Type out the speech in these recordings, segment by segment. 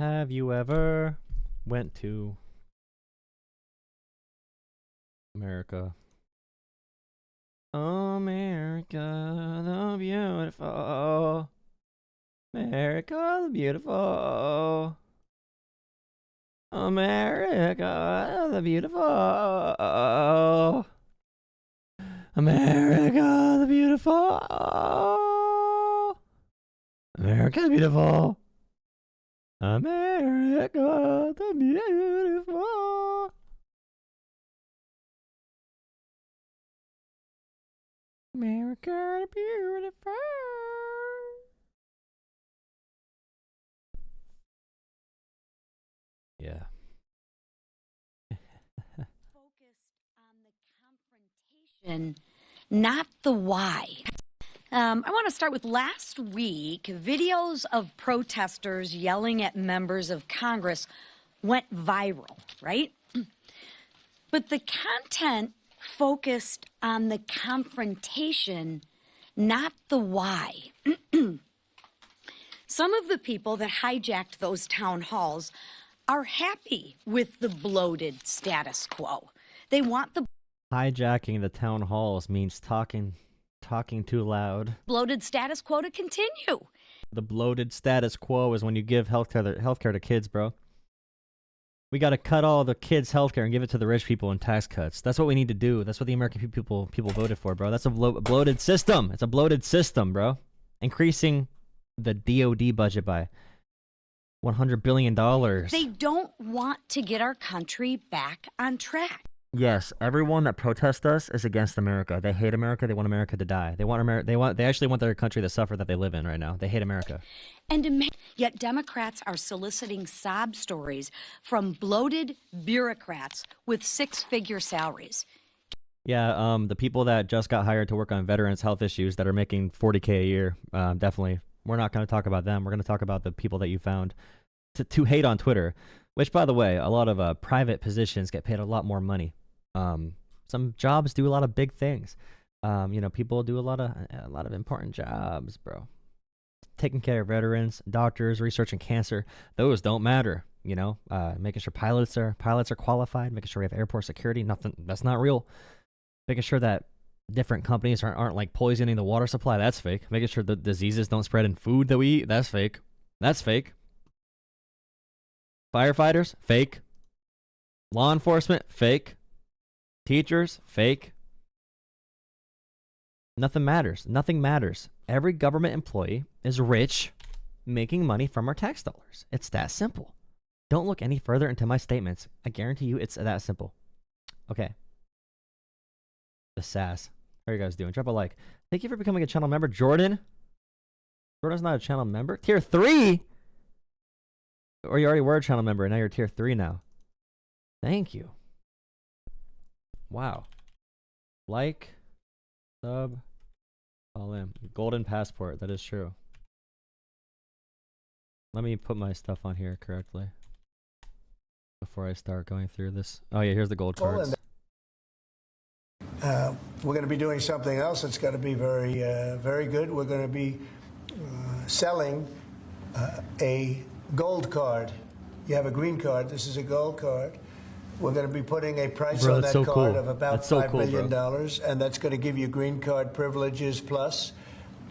Have you ever went to America? America the beautiful. America the beautiful. America the beautiful. America the beautiful. America the beautiful. America the beautiful. America the beautiful. Yeah. Focused on the confrontation, not the why. I want to start with last week. Videos of protesters yelling at members of Congress went viral, right? But the content focused on the confrontation, not the why. Some of the people that hijacked those town halls are happy with the bloated status quo. They want the Hijacking the town halls means talking too loud. bloated status quo to continue. The bloated status quo is when you give healthcare to kids, bro. We got to cut all the kids' healthcare and give it to the rich people in tax cuts. That's what we need to do. That's what the American people voted for, bro. That's a bloated system. It's a bloated system, bro. Increasing the DOD budget by $100 billion. They don't want to get our country back on track. Yes, everyone that protests us is against America. They hate America. They want America to die. They actually want their country to suffer that they live in right now. They hate America. And yet Democrats are soliciting sob stories from bloated bureaucrats with six-figure salaries. Yeah, the people that just got hired to work on veterans' health issues that are making $40K a year, definitely. We're not going to talk about them. We're going to talk about the people that you found to hate on Twitter, which, by the way, a lot of private positions get paid a lot more money. Some jobs do a lot of big things. People do a lot of important jobs, bro. Taking care of veterans, doctors, researching cancer, those don't matter. Making sure pilots are qualified, making sure we have airport security. Nothing that's not real. Making sure that different companies aren't like poisoning the water supply. That's fake. Making sure the diseases don't spread in food that we eat. That's fake. That's fake. Firefighters, fake. Law enforcement, fake. Teachers, fake. Nothing matters. Nothing matters. Every government employee is rich, making money from our tax dollars. It's that simple. Don't look any further into my statements. I guarantee you it's that simple. Okay. The sass. How are you guys doing? Drop a like. Thank you for becoming a channel member. Jordan's not a channel member. Tier 3? Or you already were a channel member and now you're tier 3 now. Thank you. Wow. Like, sub, all in. Golden passport. That is true. Let me put my stuff on here correctly before I start going through this. Oh yeah, here's the gold cards. We're going to be doing something else that's going to be very, very good. We're going to be selling a gold card. You have a green card. This is a gold card. We're going to be putting a price on that card of about $5 million, and that's going to give you green card privileges plus.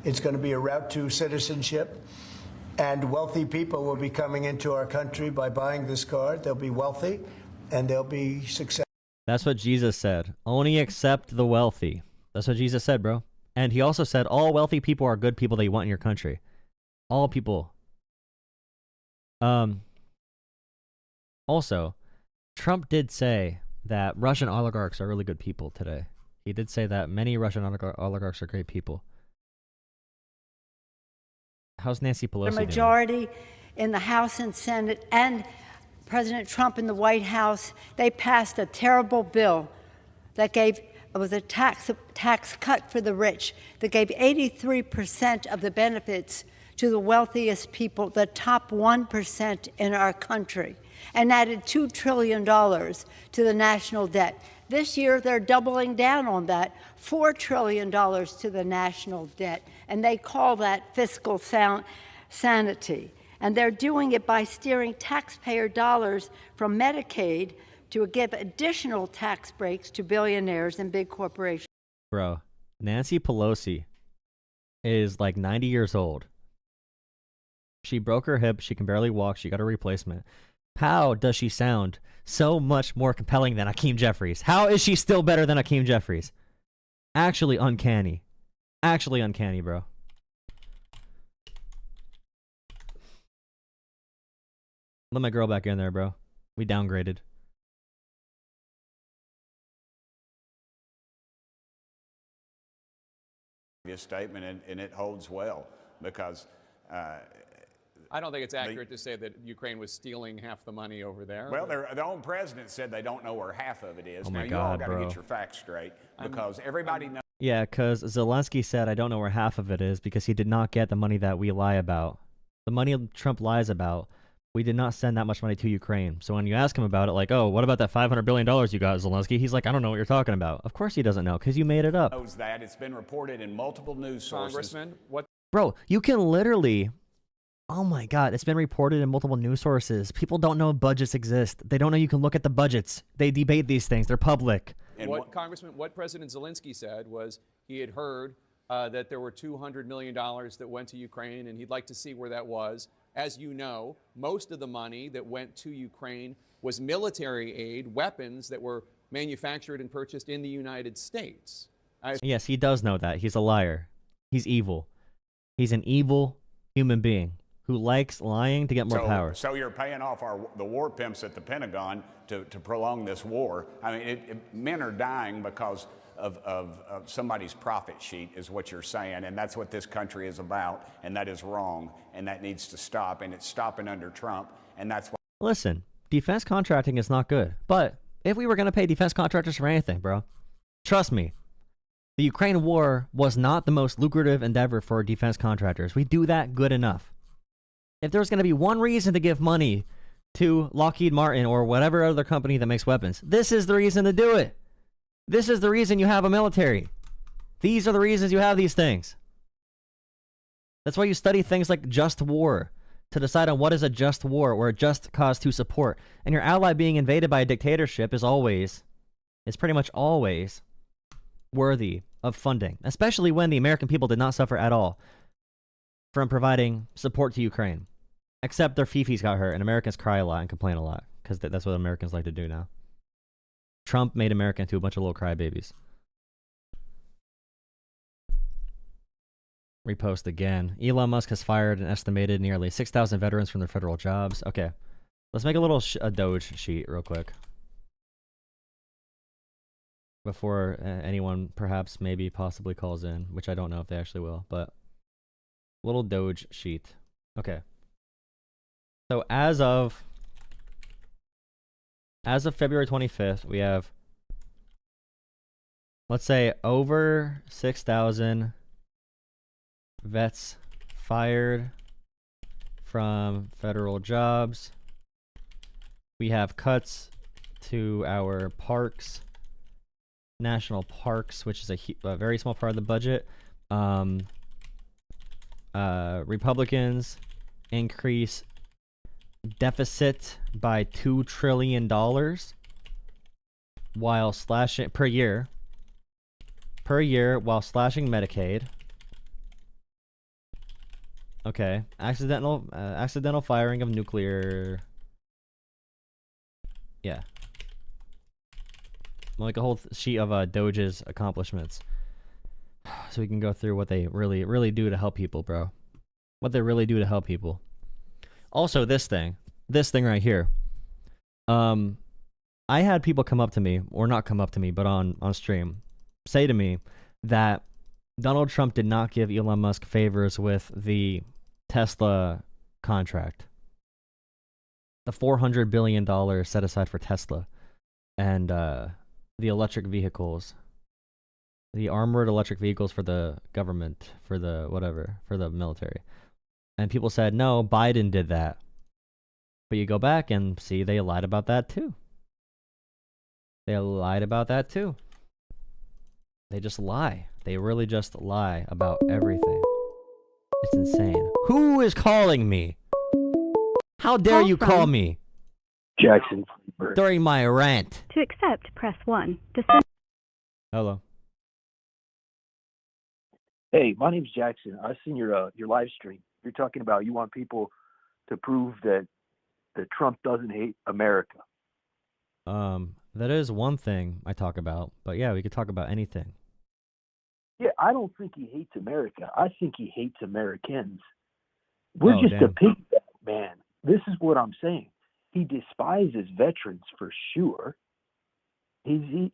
It's going to be a route to citizenship, and wealthy people will be coming into our country by buying this card. They'll be wealthy, and they'll be successful. That's what Jesus said. Only accept the wealthy. That's what Jesus said, bro. And he also said all wealthy people are good people that you want in your country. All people. Also, Trump did say that Russian oligarchs are really good people today. He did say that many Russian oligarchs are great people. How's Nancy Pelosi The majority in the House and Senate and President Trump in the White House, they passed a terrible bill that was a tax cut for the rich that gave 83% of the benefits to the wealthiest people, the top 1% in our country, and added $2 trillion to the national debt. This year, they're doubling down on that, $4 trillion to the national debt, and they call that fiscal sanity. And they're doing it by steering taxpayer dollars from Medicaid to give additional tax breaks to billionaires and big corporations. Bro, Nancy Pelosi is like 90 years old. She broke her hip. She can barely walk. She got a replacement. How does she sound so much more compelling than Hakeem Jeffries? How is she still better than Hakeem Jeffries? Actually uncanny. Actually uncanny, bro. Let my girl back in there, bro. We downgraded. Statement, and it holds well because I don't think it's accurate to say that Ukraine was stealing half the money over there. Well, their own president said they don't know where half of it is. Oh my now, God, you all got to bro. get your facts straight because everybody knows. Yeah, because Zelensky said, I don't know where half of it is because he did not get the money that we lie about. The money Trump lies about, we did not send that much money to Ukraine. So when you ask him about it, like, oh, what about that $500 billion you got, Zelensky? He's like, I don't know what you're talking about. Of course he doesn't know because you made it up. Knows that. It's been reported in multiple news sources. Congressman, what? Bro, you can literally... Oh my God, it's been reported in multiple news sources. People don't know budgets exist. They don't know you can look at the budgets. They debate these things. They're public. And Congressman, what President Zelensky said was he had heard that there were $200 million that went to Ukraine, and he'd like to see where that was. As you know, most of the money that went to Ukraine was military aid, weapons that were manufactured and purchased in the United States. Yes, he does know that. He's a liar. He's evil. He's an evil human being who likes lying to get more power. So you're paying off the war pimps at the Pentagon to prolong this war. I mean, men are dying because of somebody's profit sheet is what you're saying, and that's what this country is about, and that is wrong, and that needs to stop, and it's stopping under Trump, and that's why. Listen, defense contracting is not good, but if we were going to pay defense contractors for anything, bro, trust me, the Ukraine war was not the most lucrative endeavor for defense contractors. We do that good enough. If there's going to be one reason to give money to Lockheed Martin or whatever other company that makes weapons, this is the reason to do it. This is the reason you have a military. These are the reasons you have these things. That's why you study things like just war, to decide on what is a just war or a just cause to support. And your ally being invaded by a dictatorship is pretty much always worthy of funding, especially when the American people did not suffer at all from providing support to Ukraine. Except their fifis got hurt, and Americans cry a lot and complain a lot, because that's what Americans like to do now. Trump made America into a bunch of little crybabies. Repost again. Elon Musk has fired an estimated nearly 6,000 veterans from their federal jobs. Okay, let's make a little a Doge sheet real quick. Before anyone perhaps maybe possibly calls in, which I don't know if they actually will, but little Doge sheet. Okay. So as of February 25th, we have, let's say, over 6,000 vets fired from federal jobs. We have cuts to our parks, national parks, which is a very small part of the budget. Republicans increase deficit by $2 trillion while slashing per year while slashing Medicaid. Okay, accidental firing of nuclear. Yeah, like a whole sheet of Doge's accomplishments, so we can go through what they really do to help people, bro. What they really do to help people. Also, this thing right here. I had people come up to me, or not come up to me, but on stream, say to me that Donald Trump did not give Elon Musk favors with the Tesla contract. The $400 billion set aside for Tesla and the electric vehicles. The armored electric vehicles for the government, for the military. And people said, no, Biden did that. But you go back and see they lied about that too. They lied about that too. They just lie. They really just lie about everything. It's insane. Who is calling me? How dare you call me Jackson. during my rant? To accept, press 1. Hello. Hey, my name's Jackson. I've seen your live stream. You're talking about you want people to prove that Trump doesn't hate America. That is one thing I talk about, but yeah, we could talk about anything. Yeah, I don't think he hates America. I think he hates Americans. We're just damn. a piggyback, man. This is what I'm saying. He despises veterans for sure.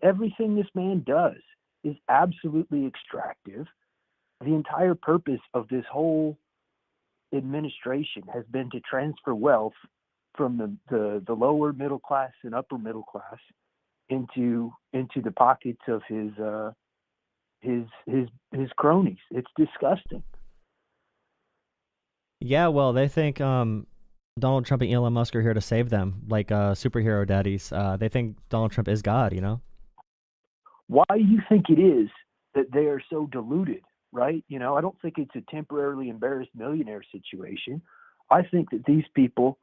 Everything this man does is absolutely extractive. The entire purpose of this whole administration has been to transfer wealth from the lower middle class and upper middle class into the pockets of his cronies. It's disgusting. Yeah, well, they think Donald Trump and Elon Musk are here to save them, like superhero daddies. They think Donald Trump is God, you know? Why do you think it is that they are so deluded, right? You know, I don't think it's a temporarily embarrassed millionaire situation. I think that these people,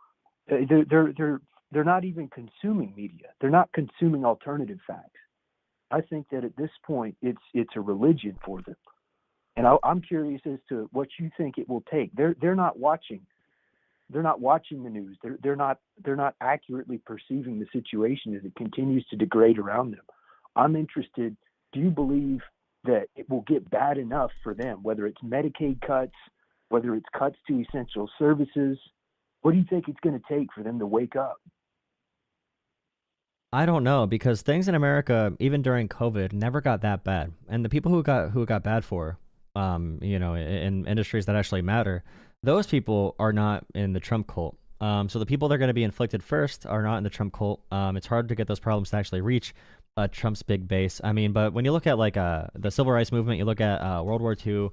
they're not even consuming media. They're not consuming alternative facts. I think that at this point, it's a religion for them. And I'm curious as to what you think it will take. They're not watching. They're not watching the news. They're not accurately perceiving the situation as it continues to degrade around them. I'm interested. Do you believe that it will get bad enough for them, whether it's Medicaid cuts, whether it's cuts to essential services? What do you think it's going to take for them to wake up? I don't know, because things in America, even during COVID, never got that bad. And the people who got bad for, you know, in industries that actually matter, those people are not in the Trump cult. So the people that are going to be inflicted first are not in the Trump cult. It's hard to get those problems to actually reach Trump's big base. I mean, but when you look at like the civil rights movement, you look at World War II,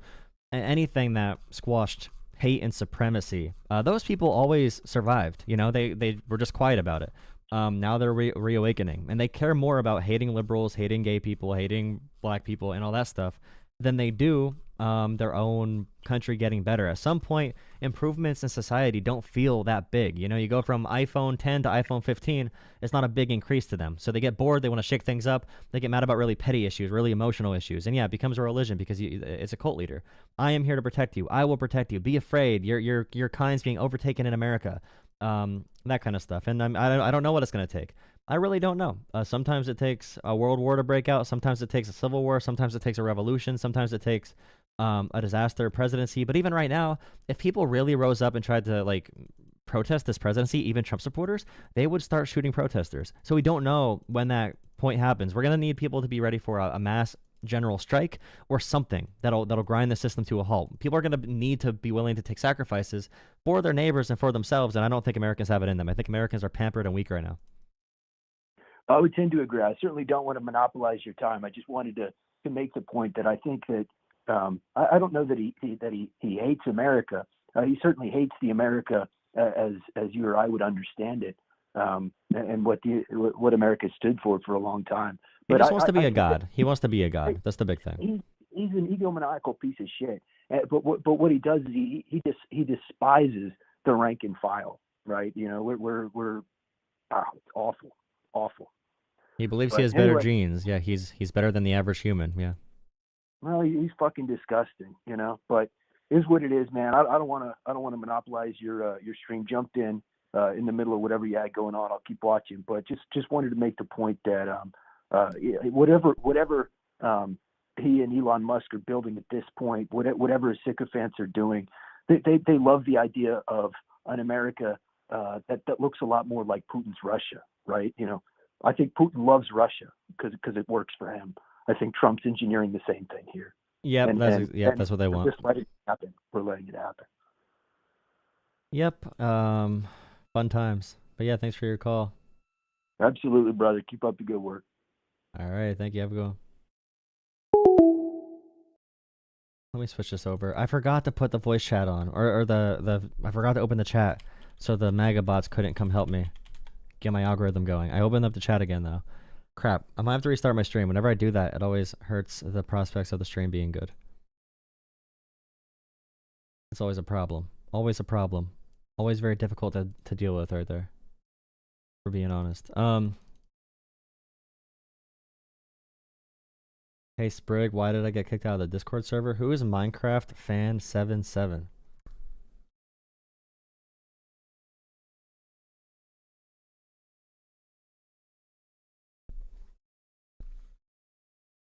anything that squashed hate and supremacy, those people always survived. You know, they were just quiet about it. Now they're reawakening, and they care more about hating liberals, hating gay people, hating black people, and all that stuff than they do their own country getting better. At some point, improvements in society don't feel that big. You know, you go from iPhone 10 to iPhone 15, it's not a big increase to them. So they get bored, they want to shake things up, they get mad about really petty issues, really emotional issues. And yeah, it becomes a religion because it's a cult leader. I am here to protect you. I will protect you. Be afraid. Your kind's being overtaken in America. That kind of stuff. And I don't know what it's going to take. I really don't know. Sometimes it takes a world war to break out. Sometimes it takes a civil war. Sometimes it takes a revolution. Sometimes it takes a disaster presidency. But even right now, if people really rose up and tried to like protest this presidency, even Trump supporters, they would start shooting protesters. So we don't know when that point happens. We're going to need people to be ready for a mass general strike or something that'll grind the system to a halt. People are going to need to be willing to take sacrifices for their neighbors and for themselves. And I don't think Americans have it in them. I think Americans are pampered and weak right now. I would tend to agree. I certainly don't want to monopolize your time. I just wanted to make the point that I think that I don't know that he hates America. He certainly hates the America as you or I would understand it, and what America stood for a long time. He just wants to be a god. He wants to be a god. That's the big thing. He's an egomaniacal piece of shit. But what he does is he despises the rank and file. Right? You know, we're it's awful. He believes he has better genes. Yeah, he's better than the average human. Yeah. Well, he's fucking disgusting, you know. But it is what it is, man. I don't want to monopolize your stream. Jumped in the middle of whatever you had going on. I'll keep watching, but just wanted to make the point that whatever he and Elon Musk are building at this point, whatever his sycophants are doing, they love the idea of an America that looks a lot more like Putin's Russia, right? You know, I think Putin loves Russia because it works for him. I think Trump's engineering the same thing here. Yeah, that's what they want. Just let it happen. We're letting it happen. Yep. Fun times. But yeah, thanks for your call. Absolutely, brother. Keep up the good work. All right. Thank you. Have a good one. Let me switch this over. I forgot to put the voice chat on, or I forgot to open the chat, so the MAGA bots couldn't come help me get my algorithm going. I opened up the chat again though. Crap. I might have to restart my stream. Whenever I do that, it always hurts the prospects of the stream being good. It's always a problem. Always a problem. Always very difficult to deal with right there, for being honest. Hey Sprig, why did I get kicked out of the Discord server? Who is Minecraft Fan 77?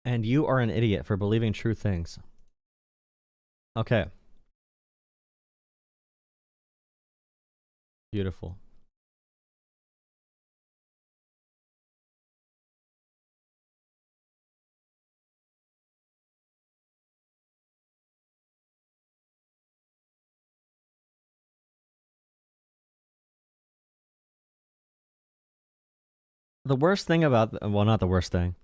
And you are an idiot for believing true things. Okay. Beautiful. The worst thing about, well, not the worst thing,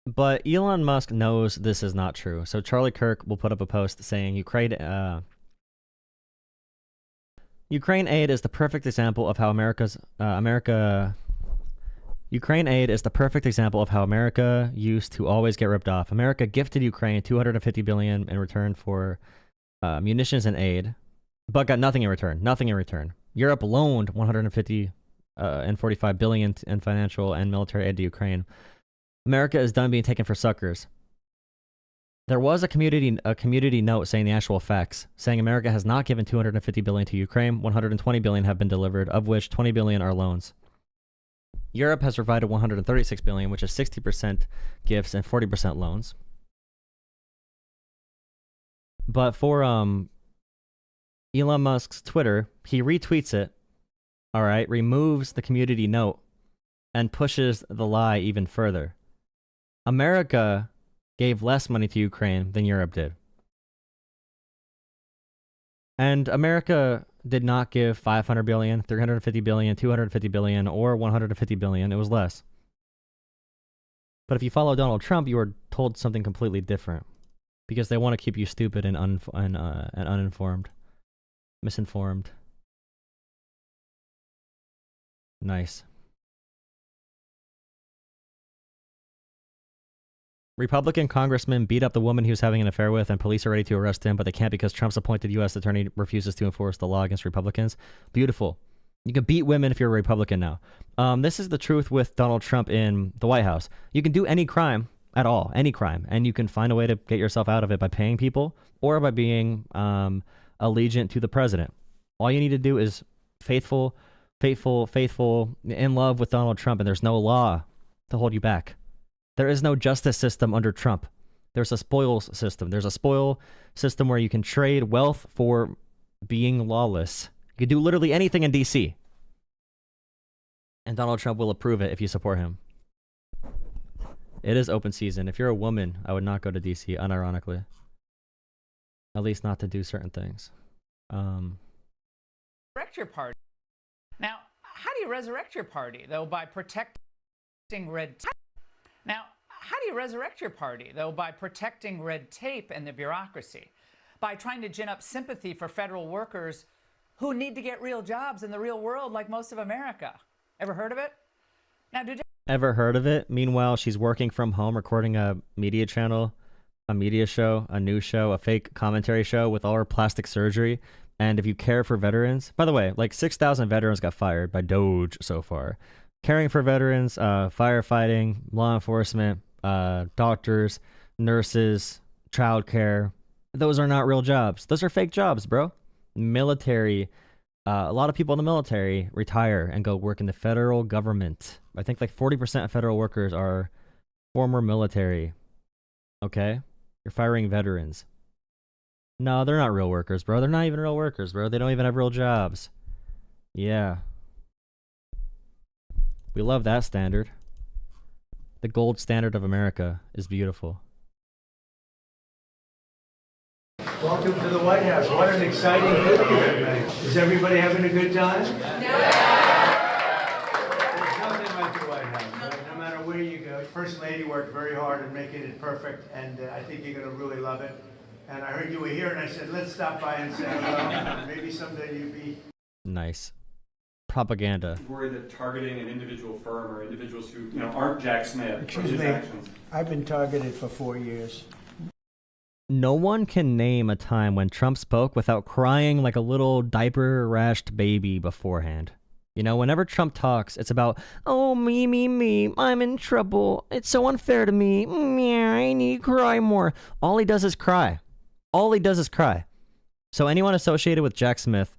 but Elon Musk knows this is not true. So Charlie Kirk will put up a post saying Ukraine aid is the perfect example of how Ukraine aid is the perfect example of how America used to always get ripped off. America gifted Ukraine $250 billion in return for munitions and aid, but got nothing in return. Nothing in return. Europe loaned $150 and $45 billion in financial and military aid to Ukraine. America is done being taken for suckers. There was a community note saying the actual facts, saying America has not given $250 billion to Ukraine. $120 billion have been delivered, of which $20 billion are loans. Europe has provided $136 billion, which is 60% gifts and 40% loans. But for Elon Musk's Twitter, he retweets it. All right, removes the community note and pushes the lie even further. America gave less money to Ukraine than Europe did. And America did not give $500 billion, $350 billion, $250 billion, or $150 billion. It was less. But if you follow Donald Trump, you are told something completely different. Because they want to keep you stupid and uninformed. Misinformed. Nice. Republican congressman beat up the woman he was having an affair with, and police are ready to arrest him, but they can't because Trump's appointed U.S. attorney refuses to enforce the law against Republicans. Beautiful. You can beat women if you're a Republican now. This is the truth with Donald Trump in the White House. You can do any crime at all, any crime, and you can find a way to get yourself out of it by paying people or by being allegiant to the president. All you need to do is faithful, in love with Donald Trump, and there's no law to hold you back. There is no justice system under Trump. There's a spoils system. There's a spoil system where you can trade wealth for being lawless. You can do literally anything in D.C. And Donald Trump will approve it if you support him. It is open season. If you're a woman, I would not go to D.C., unironically. At least not to do certain things. Resurrect your party. Now, how do you resurrect your party, though, by protecting red tape? Now, how do you resurrect your party, though, by protecting red tape and the bureaucracy? By trying to gin up sympathy for federal workers who need to get real jobs in the real world like most of America. Ever heard of it? Now, Ever heard of it? Meanwhile, she's working from home, recording a media channel, a media show, a news show, a fake commentary show with all her plastic surgery. And if you care for veterans, by the way, like 6,000 veterans got fired by Doge so far. Caring for veterans, firefighting, law enforcement, doctors, nurses, childcare. Those are not real jobs. Those are fake jobs, bro. Military. A lot of people in the military retire and go work in the federal government. I think like 40% of federal workers are former military. Okay? You're firing veterans. No, they're not real workers, bro. They're not even real workers, bro. They don't even have real jobs. Yeah. We love that standard. The gold standard of America is beautiful. Welcome to the White House. What an exciting video tonight. Is everybody having a good time? There's nothing like the White House, right? No matter where you go. First Lady worked very hard at making it perfect, and I think you're going to really love it. And I heard you were here, and I said, let's stop by and say hello. Maybe someday you'll be... Nice. Propaganda. Worried that targeting an individual firm or individuals who aren't Jack Smith. Excuse me, I've been targeted for 4 years. No one can name a time when Trump spoke without crying like a little diaper-rashed baby beforehand. You know, whenever Trump talks, it's about, oh, me, I'm in trouble. It's so unfair to me. I need to cry more. All he does is cry. All he does is cry. So anyone associated with Jack Smith,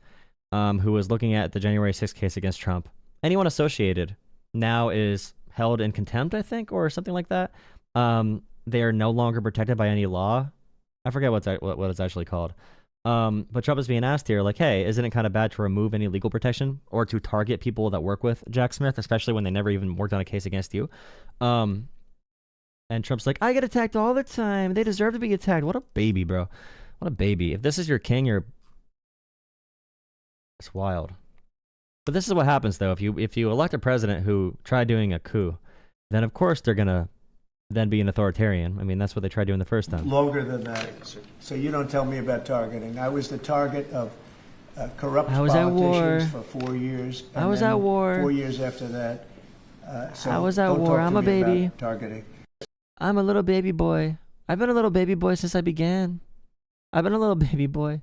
who was looking at the January 6th case against Trump, anyone associated now is held in contempt, I think, or something like that. They are no longer protected by any law. I forget what it's actually called. But Trump is being asked here, like, hey, isn't it kind of bad to remove any legal protection or to target people that work with Jack Smith, especially when they never even worked on a case against you? And Trump's like, I get attacked all the time. They deserve to be attacked. What a baby, bro. What a baby. If this is your king, it's wild. But this is what happens, though. If you elect a president who tried doing a coup, then of course they're going to then be an authoritarian. I mean, that's what they tried doing the first time. Longer than that. So you don't tell me about targeting. I was the target of corrupt politicians for 4 years. I was at war. 4 years after that. So I was at war. I'm a baby. Targeting. I'm a little baby boy. I've been a little baby boy since I began. I've been a little baby boy.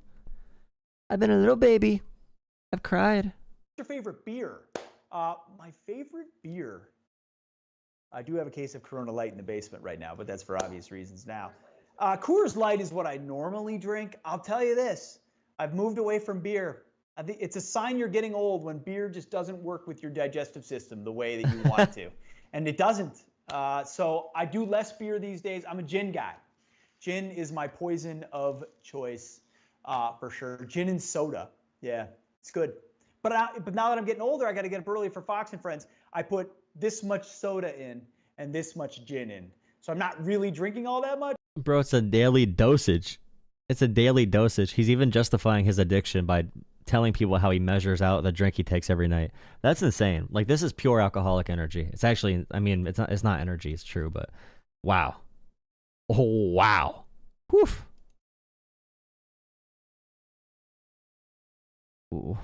I've been a little baby. I've cried. What's your favorite beer? My favorite beer. I do have a case of Corona Light in the basement right now, but that's for obvious reasons now. Coors Light is what I normally drink. I'll tell you this. I've moved away from beer. I think it's a sign you're getting old when beer just doesn't work with your digestive system the way that you want it to. And it doesn't. So I do less beer these days. I'm a gin guy. Gin is my poison of choice for sure. Gin and soda. Yeah, it's good. But now that I'm getting older, I got to get up early for Fox and Friends. I put this much soda in and this much gin in. So I'm not really drinking all that much. Bro, it's a daily dosage. It's a daily dosage. He's even justifying his addiction by telling people how he measures out the drink he takes every night. That's insane. Like, this is pure alcoholic energy. It's actually, I mean, it's not energy, it's true, but wow. Oh, wow. Woof. Ooh.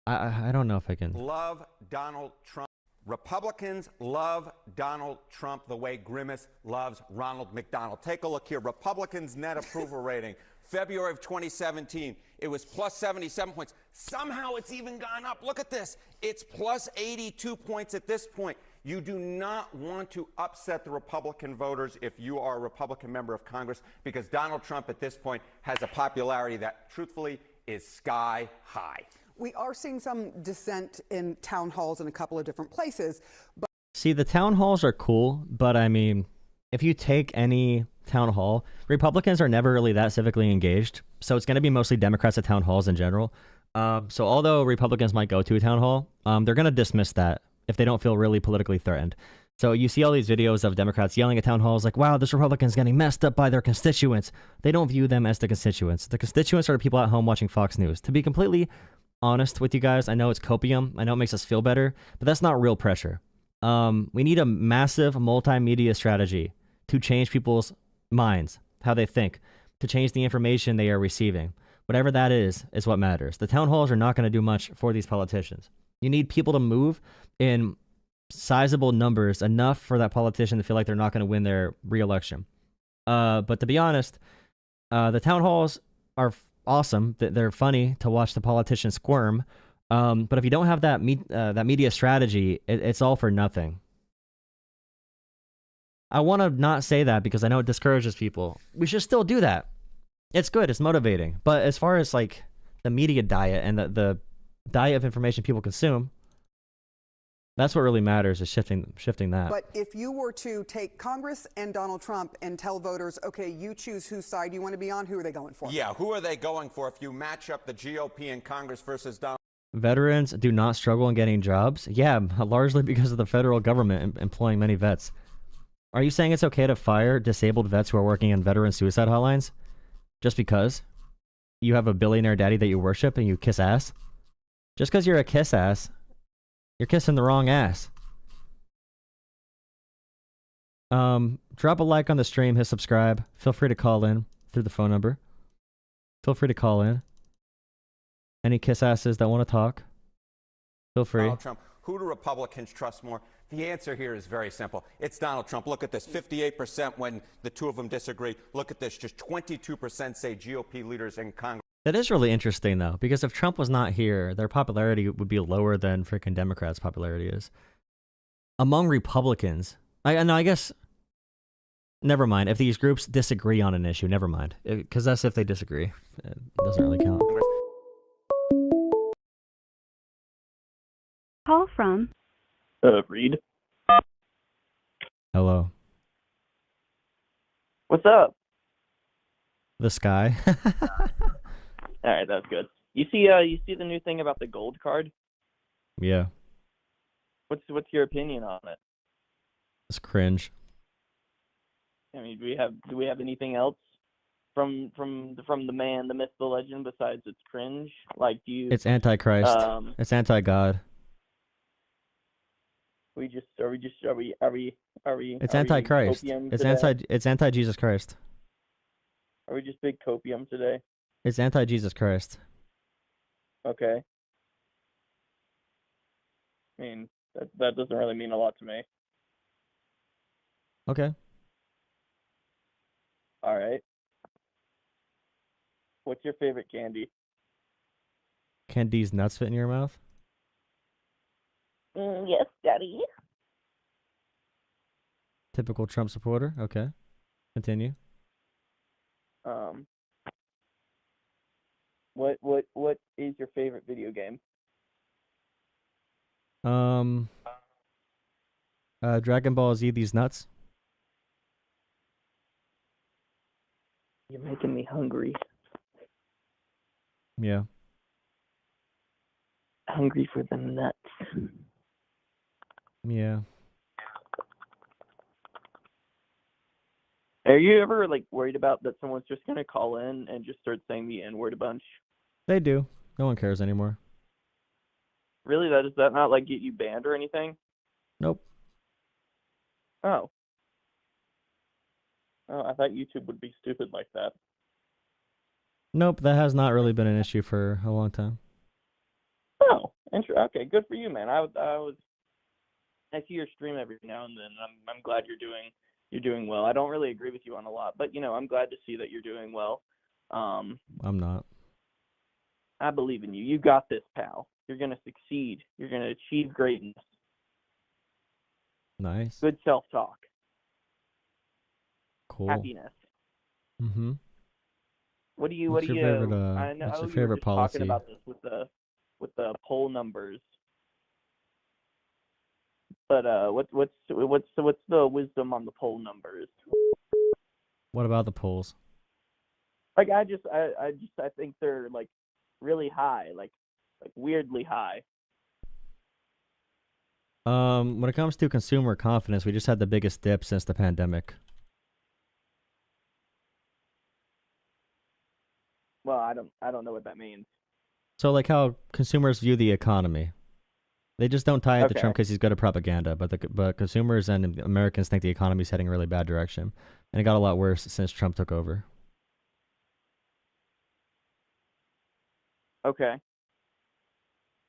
I don't know if I can. Love Donald Trump. Republicans love Donald Trump the way Grimace loves Ronald McDonald. Take a look here. Republicans' net approval rating, February of 2017, it was plus 77 points. Somehow it's even gone up. Look at this. It's plus 82 points at this point. You do not want to upset the Republican voters if you are a Republican member of Congress, because Donald Trump at this point has a popularity that, truthfully, is sky high. We are seeing some dissent in town halls in a couple of different places. But see, the town halls are cool, but I mean, if you take any town hall, Republicans are never really that civically engaged. So it's going to be mostly Democrats at town halls in general. So although Republicans might go to a town hall, they're going to dismiss that if they don't feel really politically threatened. So you see all these videos of Democrats yelling at town halls like, wow, this Republican's getting messed up by their constituents. They don't view them as the constituents. The constituents are the people at home watching Fox News. To be completely honest with you guys, I know it's copium. I know it makes us feel better, but that's not real pressure. We need a massive multimedia strategy to change people's minds, how they think, to change the information they are receiving. Whatever that is what matters. The town halls are not going to do much for these politicians. You need people to move in sizable numbers, enough for that politician to feel like they're not going to win their re-election. But to be honest, the town halls are awesome. They're funny to watch the politicians squirm. But if you don't have that media strategy, it's all for nothing. I want to not say that because I know it discourages people. We should still do that. It's good. It's motivating. But as far as like the media diet and the diet of information people consume, that's what really matters, is shifting that. But if you were to take Congress and Donald Trump and tell voters, okay, you choose whose side you want to be on, who are they going for? Yeah, who are they going for if you match up the GOP in Congress versus Donald? Veterans do not struggle in getting jobs? Yeah, largely because of the federal government employing many vets. Are you saying it's okay to fire disabled vets who are working in veteran suicide hotlines just because you have a billionaire daddy that you worship and you kiss ass? Just because you're a kiss ass, you're kissing the wrong ass. Drop a like on the stream, hit subscribe. Feel free to call in through the phone number. Feel free to call in. Any kiss asses that want to talk, feel free. Donald Trump. Who do Republicans trust more? The answer here is very simple. It's Donald Trump. Look at this, 58% when the two of them disagree. Look at this, just 22% say GOP leaders in Congress. That is really interesting, though, because if Trump was not here, their popularity would be lower than freaking Democrats' popularity is. Among Republicans, I guess, never mind. If these groups disagree on an issue, never mind. Because that's if they disagree. It doesn't really count. Call from Reed. Hello. What's up? The sky. All right, that's good. You see the new thing about the gold card? Yeah. What's your opinion on it? It's cringe. I mean, do we have anything else from the man, the myth, the legend besides it's cringe? Like, do you? It's antichrist. It's anti-God. It's anti-Christ. It's anti-Jesus Christ. Are we just big copium today? It's anti-Jesus Christ. Okay. I mean, that doesn't really mean a lot to me. Okay. All right. What's your favorite candy? Can these nuts fit in your mouth? Yes, Daddy. Typical Trump supporter. Okay. Continue. What is your favorite video game? Dragon Ball Z, these nuts. You're making me hungry. Yeah. Hungry for the nuts. Yeah. Are you ever worried about that someone's just gonna call in and just start saying the N-word a bunch? They do. No one cares anymore. Really? Does that not get you banned or anything? Nope. Oh. Oh, I thought YouTube would be stupid like that. Nope, that has not really been an issue for a long time. Oh, okay, good for you, man. I see your stream every now and then. I'm glad you're doing well. I don't really agree with you on a lot, but I'm glad to see that you're doing well. I'm not. I believe in you. You got this, pal. You're gonna succeed. You're gonna achieve greatness. Nice. Good self-talk. Cool. Happiness. Mm-hmm. What do you? What's your favorite, I know what's your you favorite were just policy? talking about this with the poll numbers. But what's the wisdom on the poll numbers? What about the polls? I think they're really high, like weirdly high. When it comes to consumer confidence, we just had the biggest dip since the pandemic. Well, I don't know what that means. So how consumers view the economy. They just don't tie it to Okay. Trump because he's good at propaganda, but consumers and Americans think the economy's heading a really bad direction, and it got a lot worse since Trump took over. Okay.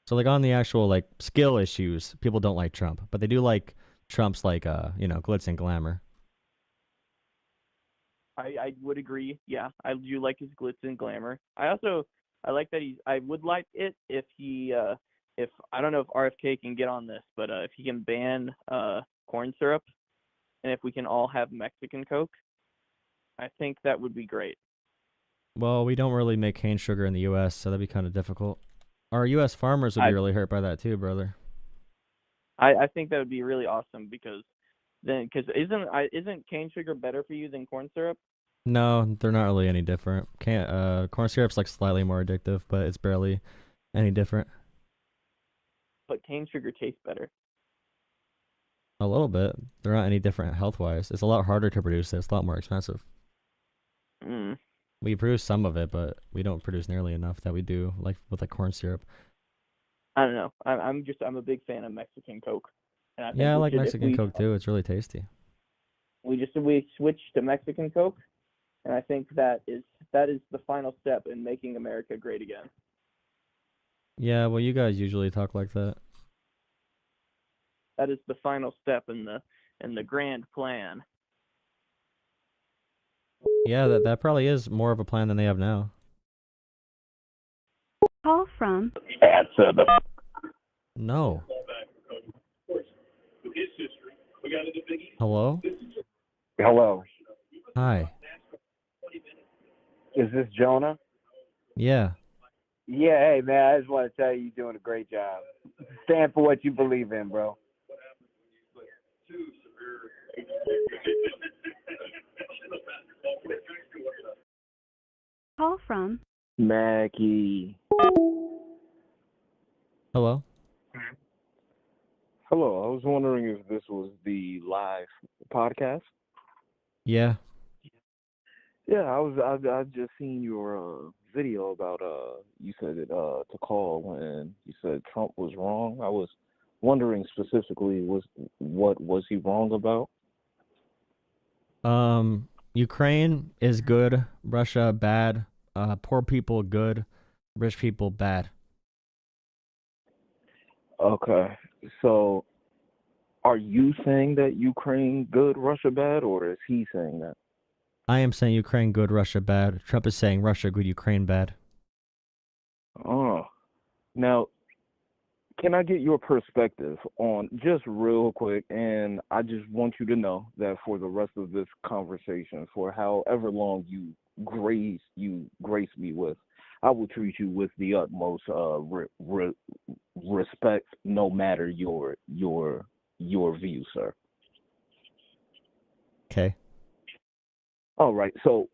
So on the actual skill issues, people don't like Trump, but they do like Trump's glitz and glamour. I would agree. Yeah, I do like his glitz and glamour. I like that I would like it if he if I don't know if RFK can get on this, but if he can ban corn syrup, and if we can all have Mexican Coke, I think that would be great. Well, we don't really make cane sugar in the U.S., so that'd be kind of difficult. Our U.S. farmers would be really hurt by that too, brother. I think that would be really awesome because isn't cane sugar better for you than corn syrup? No, they're not really any different. Corn syrup's slightly more addictive, but it's barely any different. But cane sugar tastes better. A little bit. They're not any different health-wise. It's a lot harder to produce it. It's a lot more expensive. Mm. We produce some of it, but we don't produce nearly enough that we do with corn syrup. I don't know. I'm a big fan of Mexican Coke. And I think I like Mexican Coke too. It's really tasty. We switched to Mexican Coke, and I think that is the final step in making America great again. Yeah, well, you guys usually talk like that. that is the final step in the grand plan. Yeah, that probably is more of a plan than they have now. Call from. Answer the. No. Hello? Hello. Hi. Is this Jonah? Yeah. Yeah, hey man, I just want to tell you you're doing a great job. Stand for what you believe in, bro. Call from. Mackie. Hello? Hello, I was wondering if this was the live podcast. Yeah. Yeah, I just seen your video about you said it to call when you said Trump was wrong. I was wondering specifically what was he wrong about? Ukraine is good, Russia bad, poor people good, rich people bad. Okay, so are you saying that Ukraine good, Russia bad, or is he saying that? I am saying Ukraine good, Russia bad. Trump is saying Russia good, Ukraine bad. Oh, now, can I get your perspective on, just real quick, and I just want you to know that for the rest of this conversation, for however long you grace me with, I will treat you with the utmost respect, no matter your view, sir. Okay. All right. So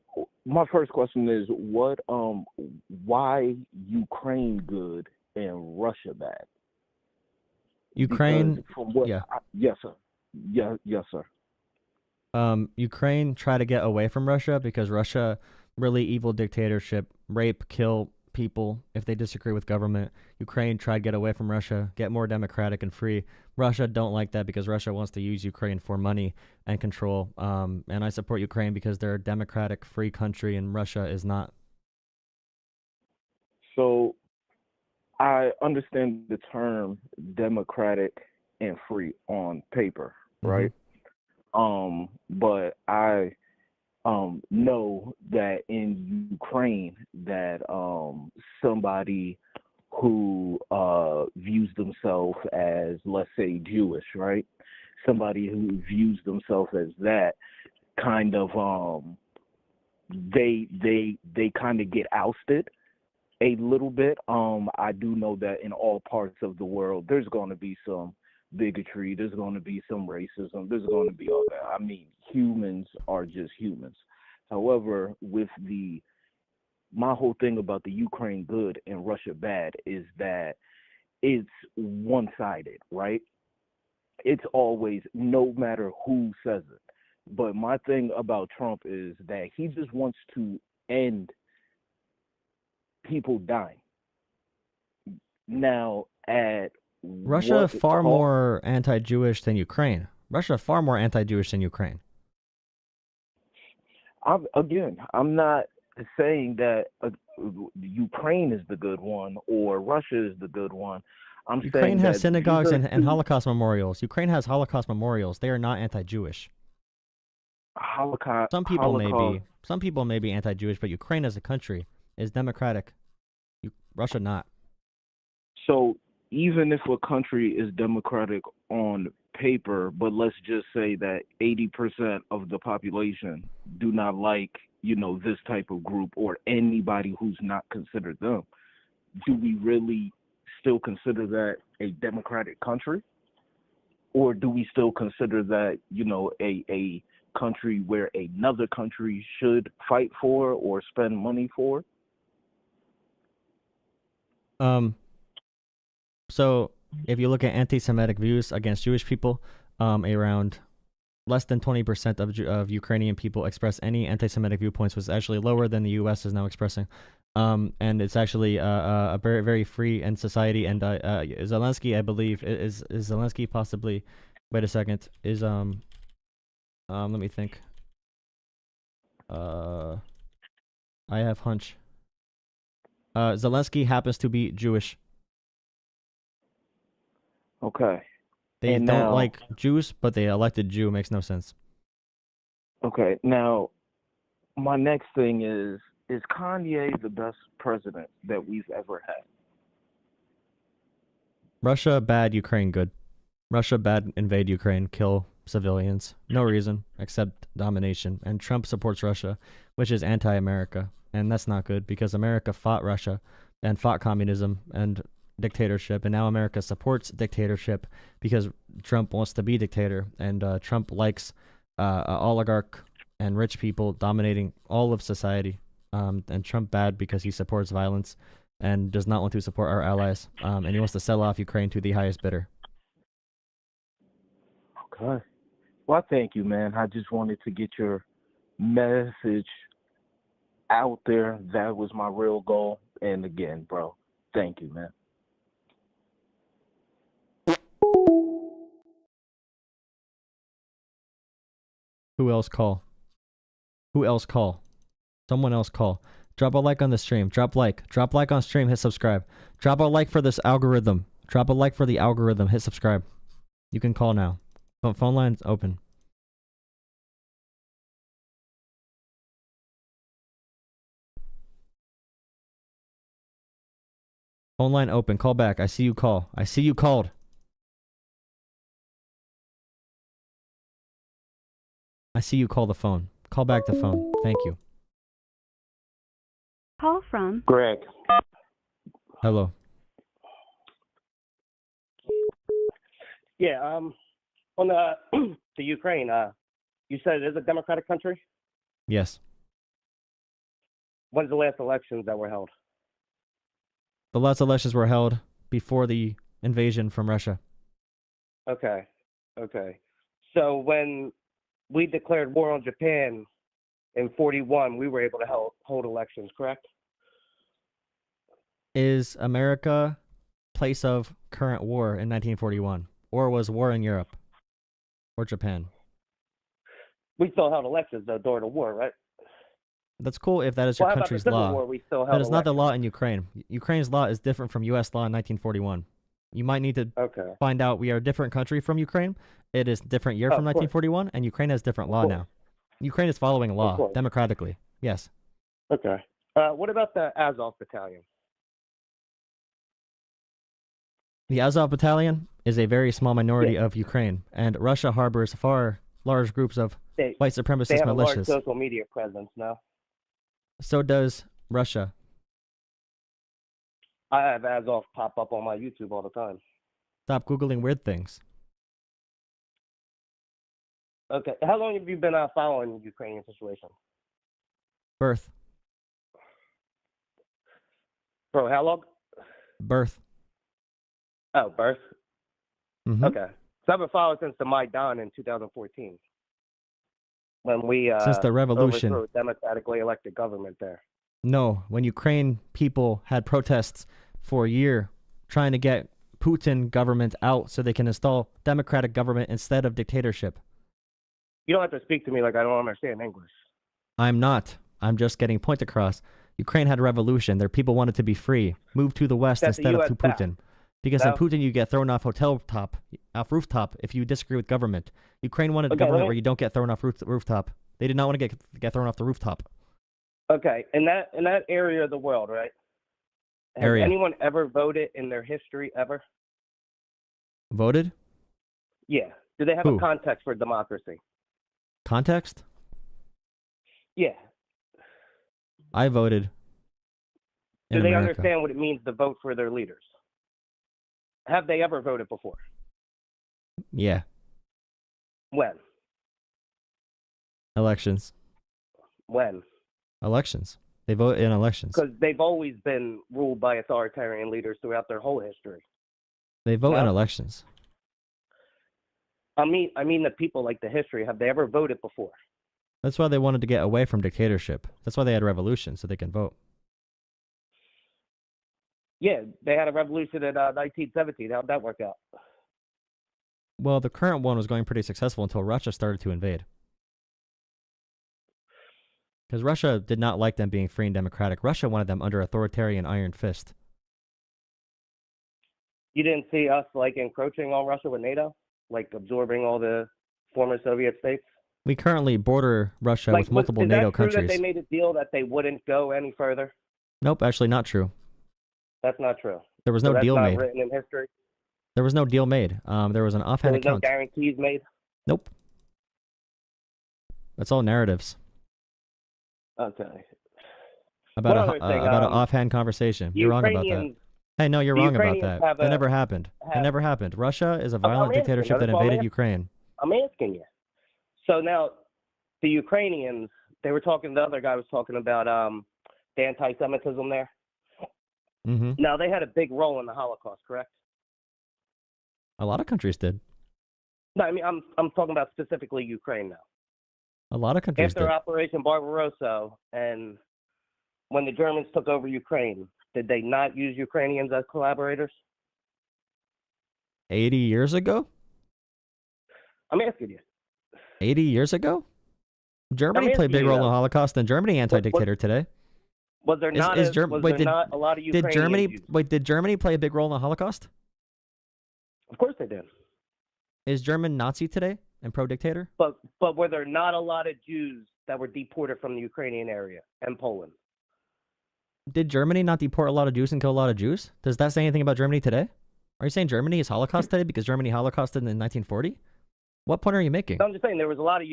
my first question is, why Ukraine good and Russia bad? Ukraine, because from what yeah. Yes, sir. Yes, sir. Ukraine try to get away from Russia because Russia, really evil dictatorship, rape, kill people if they disagree with government. Ukraine try to get away from Russia, get more democratic and free. Russia don't like that because Russia wants to use Ukraine for money and control. And I support Ukraine because they're a democratic, free country and Russia is not. So I understand the term democratic and free on paper, right? But I know that in Ukraine that somebody who views themselves as, let's say, Jewish, right? Somebody who views themselves as that kind of they kind of get ousted a little bit. I do know that in all parts of the world there's going to be some bigotry, there's going to be some racism, there's going to be all that. I mean, humans are just humans. However, with my whole thing about the Ukraine good and Russia bad is that it's one-sided, right? It's always, no matter who says it. But my thing about Trump is that he just wants to end people dying. Now, at Russia far more anti-Jewish than Ukraine. Russia far more anti-Jewish than Ukraine. I'm not saying that Ukraine is the good one or Russia is the good one. Ukraine has synagogues and Holocaust memorials. Ukraine has Holocaust memorials. They are not anti-Jewish. Some people may be anti-Jewish, but Ukraine as a country is democratic. Russia not. So even if a country is democratic on paper, but let's just say that 80% of the population do not like, this type of group or anybody who's not considered them, do we really still consider that a democratic country? Or do we still consider that, a country where another country should fight for or spend money for? So if you look at anti-Semitic views against Jewish people, around less than 20% of Ukrainian people express any anti-Semitic viewpoints, was actually lower than the U.S. is now expressing. And it's actually a very, very free and society. And Zelensky, I believe, is Zelensky possibly? Wait a second. Let me think. I have hunch. Zelensky happens to be Jewish. Okay. They And don't now- like Jews, but they elected Jew. Makes no sense. Okay, now my next thing is Kanye the best president that we've ever had? Russia bad, Ukraine good. Russia bad, invade Ukraine, kill civilians. No reason except domination. And Trump supports Russia, which is anti-America. And that's not good because America fought Russia and fought communism and dictatorship. And now America supports dictatorship because Trump wants to be dictator. And Trump likes oligarch and rich people dominating all of society. And Trump bad because he supports violence and does not want to support our allies. And he wants to sell off Ukraine to the highest bidder. Okay. Well, thank you, man. I just wanted to get your message out there. That was my real goal. And again, bro, thank you, man. Who else call? Who else call? Someone else call. Drop a like on the stream. Drop like. Drop like on stream. Hit subscribe. Drop a like for this algorithm. Drop a like for the algorithm. Hit subscribe. You can call now. Phone line's open. Phone line open. Call back. I see you call. I see you called. I see you call the phone. Call back the phone. Thank you. Call from Greg. Hello. Yeah, on the Ukraine, you said it is a democratic country? Yes. When's the last elections that were held? The last elections were held before the invasion from Russia. Okay. So when we declared war on Japan in 41, we were able to hold elections, correct? Is America place of current war in 1941? Or was war in Europe? Or Japan? We still held elections, though, during the war, right? That's cool if that is your Well, how about country's the Civil law. War? We still held That is not the elections. law in Ukraine. Ukraine's law is different from U.S. law in 1941. You might need to find out we are a different country from Ukraine. It is different year Oh, from of course. 1941, and Ukraine has different law course. now. Ukraine is following law course. democratically. Yes. Okay. What about the Azov Battalion? The Azov Battalion is a very small minority of Ukraine, and Russia harbors far large groups of white They supremacist have a large militias. social media presence now. So does Russia. I have Azov pop up on my YouTube all the time. Stop Googling weird things. Okay. How long have you been following the Ukrainian situation? Birth. Bro, how long? Birth. Oh, birth? Mhm. Okay. So I've been following since the Maidan in 2014. When we Since the revolution. overthrew a democratically elected government there. No, when Ukraine people had protests for a year trying to get Putin government out so they can install democratic government instead of dictatorship. You don't have to speak to me like I don't understand English. I'm not. I'm just getting point across. Ukraine had a revolution. Their people wanted to be free. Move to the west That's a instead of US to fact. Putin. Because No. in Putin you get thrown off rooftop if you disagree with government. Ukraine wanted a Okay, let government me- where you don't get thrown off rooftop. They did not want to get thrown off the rooftop. Okay, in that area of the world, right? Has Area. anyone ever voted in their history ever? Voted? Yeah. Do they have Who? a context for democracy? Context? Yeah. I voted. Do In they America. understand what it means to vote for their leaders? Have they ever voted before? Yeah. When? Elections. When? Elections. They vote in elections. Because they've always been ruled by authoritarian leaders throughout their whole history. They vote in No. elections. I mean the people, like the history. Have they ever voted before? That's why they wanted to get away from dictatorship. That's why they had a revolution, so they can vote. Yeah, they had a revolution in 1917. How'd that work out? Well, the current one was going pretty successful until Russia started to invade. Because Russia did not like them being free and democratic. Russia wanted them under authoritarian iron fist. You didn't see us like encroaching on Russia with NATO? like absorbing all the former Soviet states? We currently border Russia Like, with multiple is NATO that true countries. that they made a deal that they wouldn't go any further? Nope, actually not true. That's not true. There was So no that's deal not made. written in history. There was no deal made. There was an There offhand was no account. guarantees made. Nope. That's all narratives Okay. about One other thing, an offhand conversation. You're wrong about that. Ukrainians- Hey, no, you're the wrong about Ukrainians that. have That a- never happened. That never happened. Russia is a I'm violent asking, dictatorship that that's why I'm invaded asking. Ukraine. I'm asking you. So now, the Ukrainians, they were talking. The other guy was talking about the anti-Semitism there. Mm-hmm. Now they had a big role in the Holocaust, correct? A lot of countries did. No, I mean I'm talking about specifically Ukraine now. A lot of countries After did. Operation Barbarossa and when the Germans took over Ukraine, did they not use Ukrainians as collaborators? 80 years ago? I'm asking you. 80 years ago? Germany played a big role in the Holocaust, and Germany anti-dictator today. Was there not? Is was Germ- there wait, did, not a lot of did Ukrainians? Germany used? wait? Did Germany play a big role in the Holocaust? Of course they did. Is German Nazi today and pro-dictator? But were there not a lot of Jews that were deported from the Ukrainian area and Poland? Did Germany not deport a lot of Jews and kill a lot of Jews? Does that say anything about Germany today? Are you saying Germany is Holocaust today because Germany Holocausted in 1940? What point are you making? No, I'm just saying there was a lot of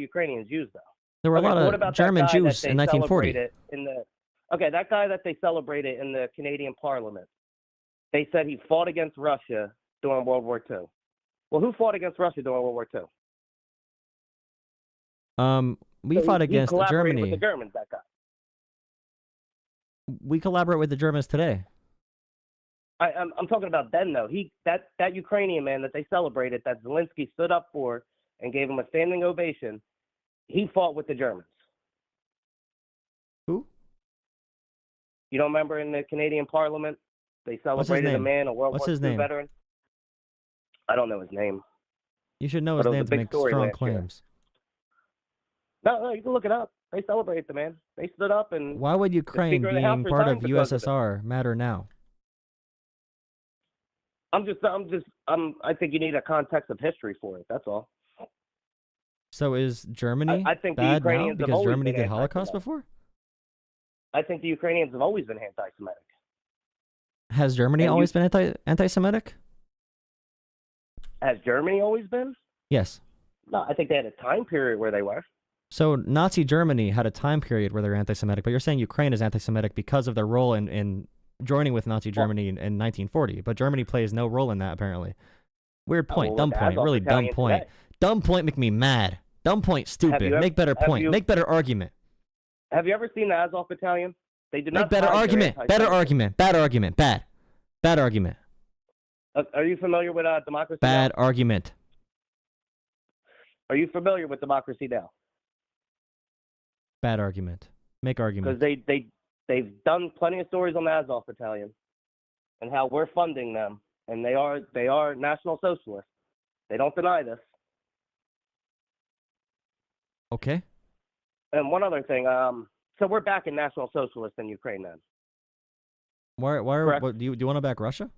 Ukrainian Jews though. There were a Okay, lot so what of about that German guy Jews that they in 1940. celebrated that guy that they celebrated in the Canadian Parliament. They said he fought against Russia during World War II. Well, who fought against Russia during World War II? We So fought he against collaborated Germany. with the Germans, that guy. We collaborate with the Germans today. I'm talking about then though. That Ukrainian man that they celebrated, that Zelensky stood up for and gave him a standing ovation, he fought with the Germans. Who? You don't remember in the Canadian Parliament they celebrated a name? man, a World What's War his II name? veteran? I don't know his name. You should know But his it was name a to big make story strong last year. claims. No, you can look it up. They celebrate the man. They stood up and. Why would the Ukraine Speaker of the House being part of resigned because of it. USSR matter now? I think you need a context of history for it. That's all. So is Germany I think the bad now Ukrainians have because always Germany been did Holocaust anti-Semitic. before? I think the Ukrainians have always been anti-Semitic. Has Germany And always been anti-Semitic? Has Germany always been? Yes. No, I think they had a time period where they were. So Nazi Germany had a time period where they were anti-Semitic, but you're saying Ukraine is anti-Semitic because of their role in joining with Nazi Germany in 1940. But Germany plays no role in that, apparently. Weird point, well, dumb the point, Azov really dumb Battalion point. today. Dumb point make me mad. Dumb point, stupid. you ever- Make better have point. you- Make better argument. Have you ever seen the Azov Battalion? They did Make not. better hide their argument. Better anti-Semitism. argument. Bad argument. Bad. Bad argument. Are you familiar with Democracy Bad Now? argument. Are you familiar with Democracy Now? Bad argument. Make argument. Because they've done plenty of stories on the Azov Battalion and how we're funding them, and they are National Socialists. They don't deny this. Okay. And one other thing, so we're back in National Socialists in Ukraine then. What, do you want to back Russia?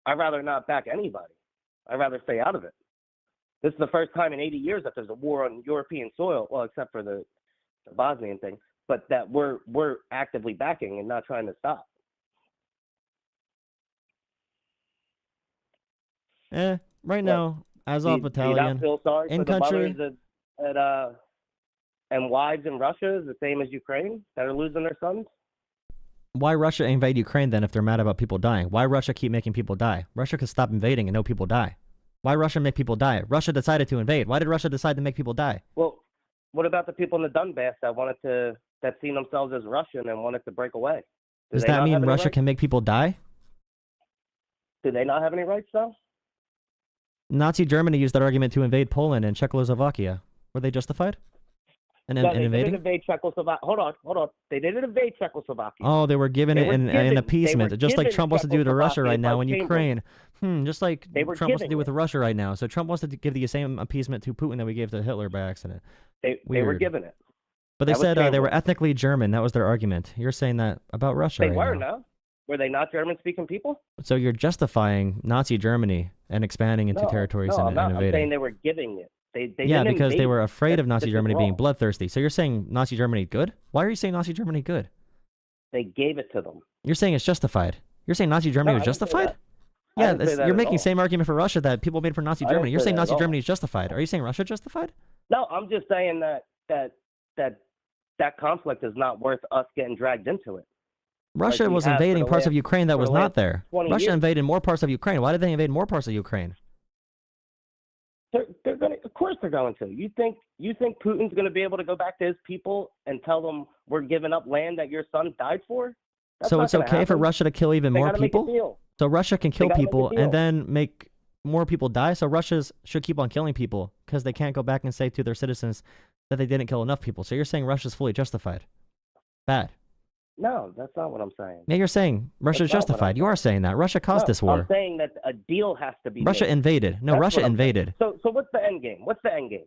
I'd rather not back anybody. I'd rather stay out of it. This is the first time in 80 years that there's a war on European soil, well, except for the Bosnian thing, but that we're actively backing and not trying to stop. Right now, Azov Do you Battalion not feel sorry in for the country. mothers and wives in Russia is the same as Ukraine that are losing their sons? Why Russia invade Ukraine then if they're mad about people dying? Why Russia keep making people die? Russia could stop invading and no people die. Why Russia make people die? Russia decided to invade. Why did Russia decide to make people die? Well, what about the people in the Donbass that seen themselves as Russian and wanted to break away? Does that mean Russia can make people die? Do they not have any rights though? Nazi Germany used that argument to invade Poland and Czechoslovakia. Were they justified in No, they invading? didn't invade Czechoslovakia. Hold on. They didn't invade Czechoslovakia. Oh, they were given it in appeasement, just like Trump wants to do to Russia right now in Czechoslovakia Ukraine. Just like They were Trump wants to giving do with it. Russia right now. So Trump wants to give the same appeasement to Putin that we gave to Hitler by accident. They were Weird. given it. But they That was said they were Chamberlain. ethnically German. That was their argument. You're saying that about Russia They right were, now. no? Were they not German-speaking people? So you're justifying Nazi Germany and expanding into territories no, and I'm saying invading. they were giving it. They Yeah, didn't because they invade were it. afraid of Nazi This is Germany being wrong. bloodthirsty. So you're saying Nazi Germany good? Why are you saying Nazi Germany good? They gave it to them. You're saying it's justified. You're saying Nazi Germany No, was I didn't say justified? that. I Yeah, didn't say that you're at making all. the same argument for Russia that people made for Nazi I didn't Germany. You're say saying that at Nazi all. Germany is justified. Are you saying Russia justified? No, I'm just saying that conflict is not worth us getting dragged into it. Russia Like we was have for invading the parts of last- Ukraine that for was the not last there. 20 Russia years. invaded more parts of Ukraine. Why did they invade more parts of Ukraine? They're going. Of course, they're going to. You think Putin's going to be able to go back to his people and tell them we're giving up land that your son died for? That's So not it's gonna okay for happen. Russia to kill even They more gotta make a people? deal. So Russia can kill gotta make a people deal. and then make more people die? So Russia should keep on killing people because they can't go back and say to their citizens that they didn't kill enough people. So you're saying Russia's fully justified? Bad. No, that's not what I'm saying. Yeah, you're saying Russia's That's not what justified. You are saying that. Russia caused No, this war. I'm saying that a deal has to be Russia made. invaded. No, That's Russia what I'm saying. invaded. So what's the end game? What's the end game?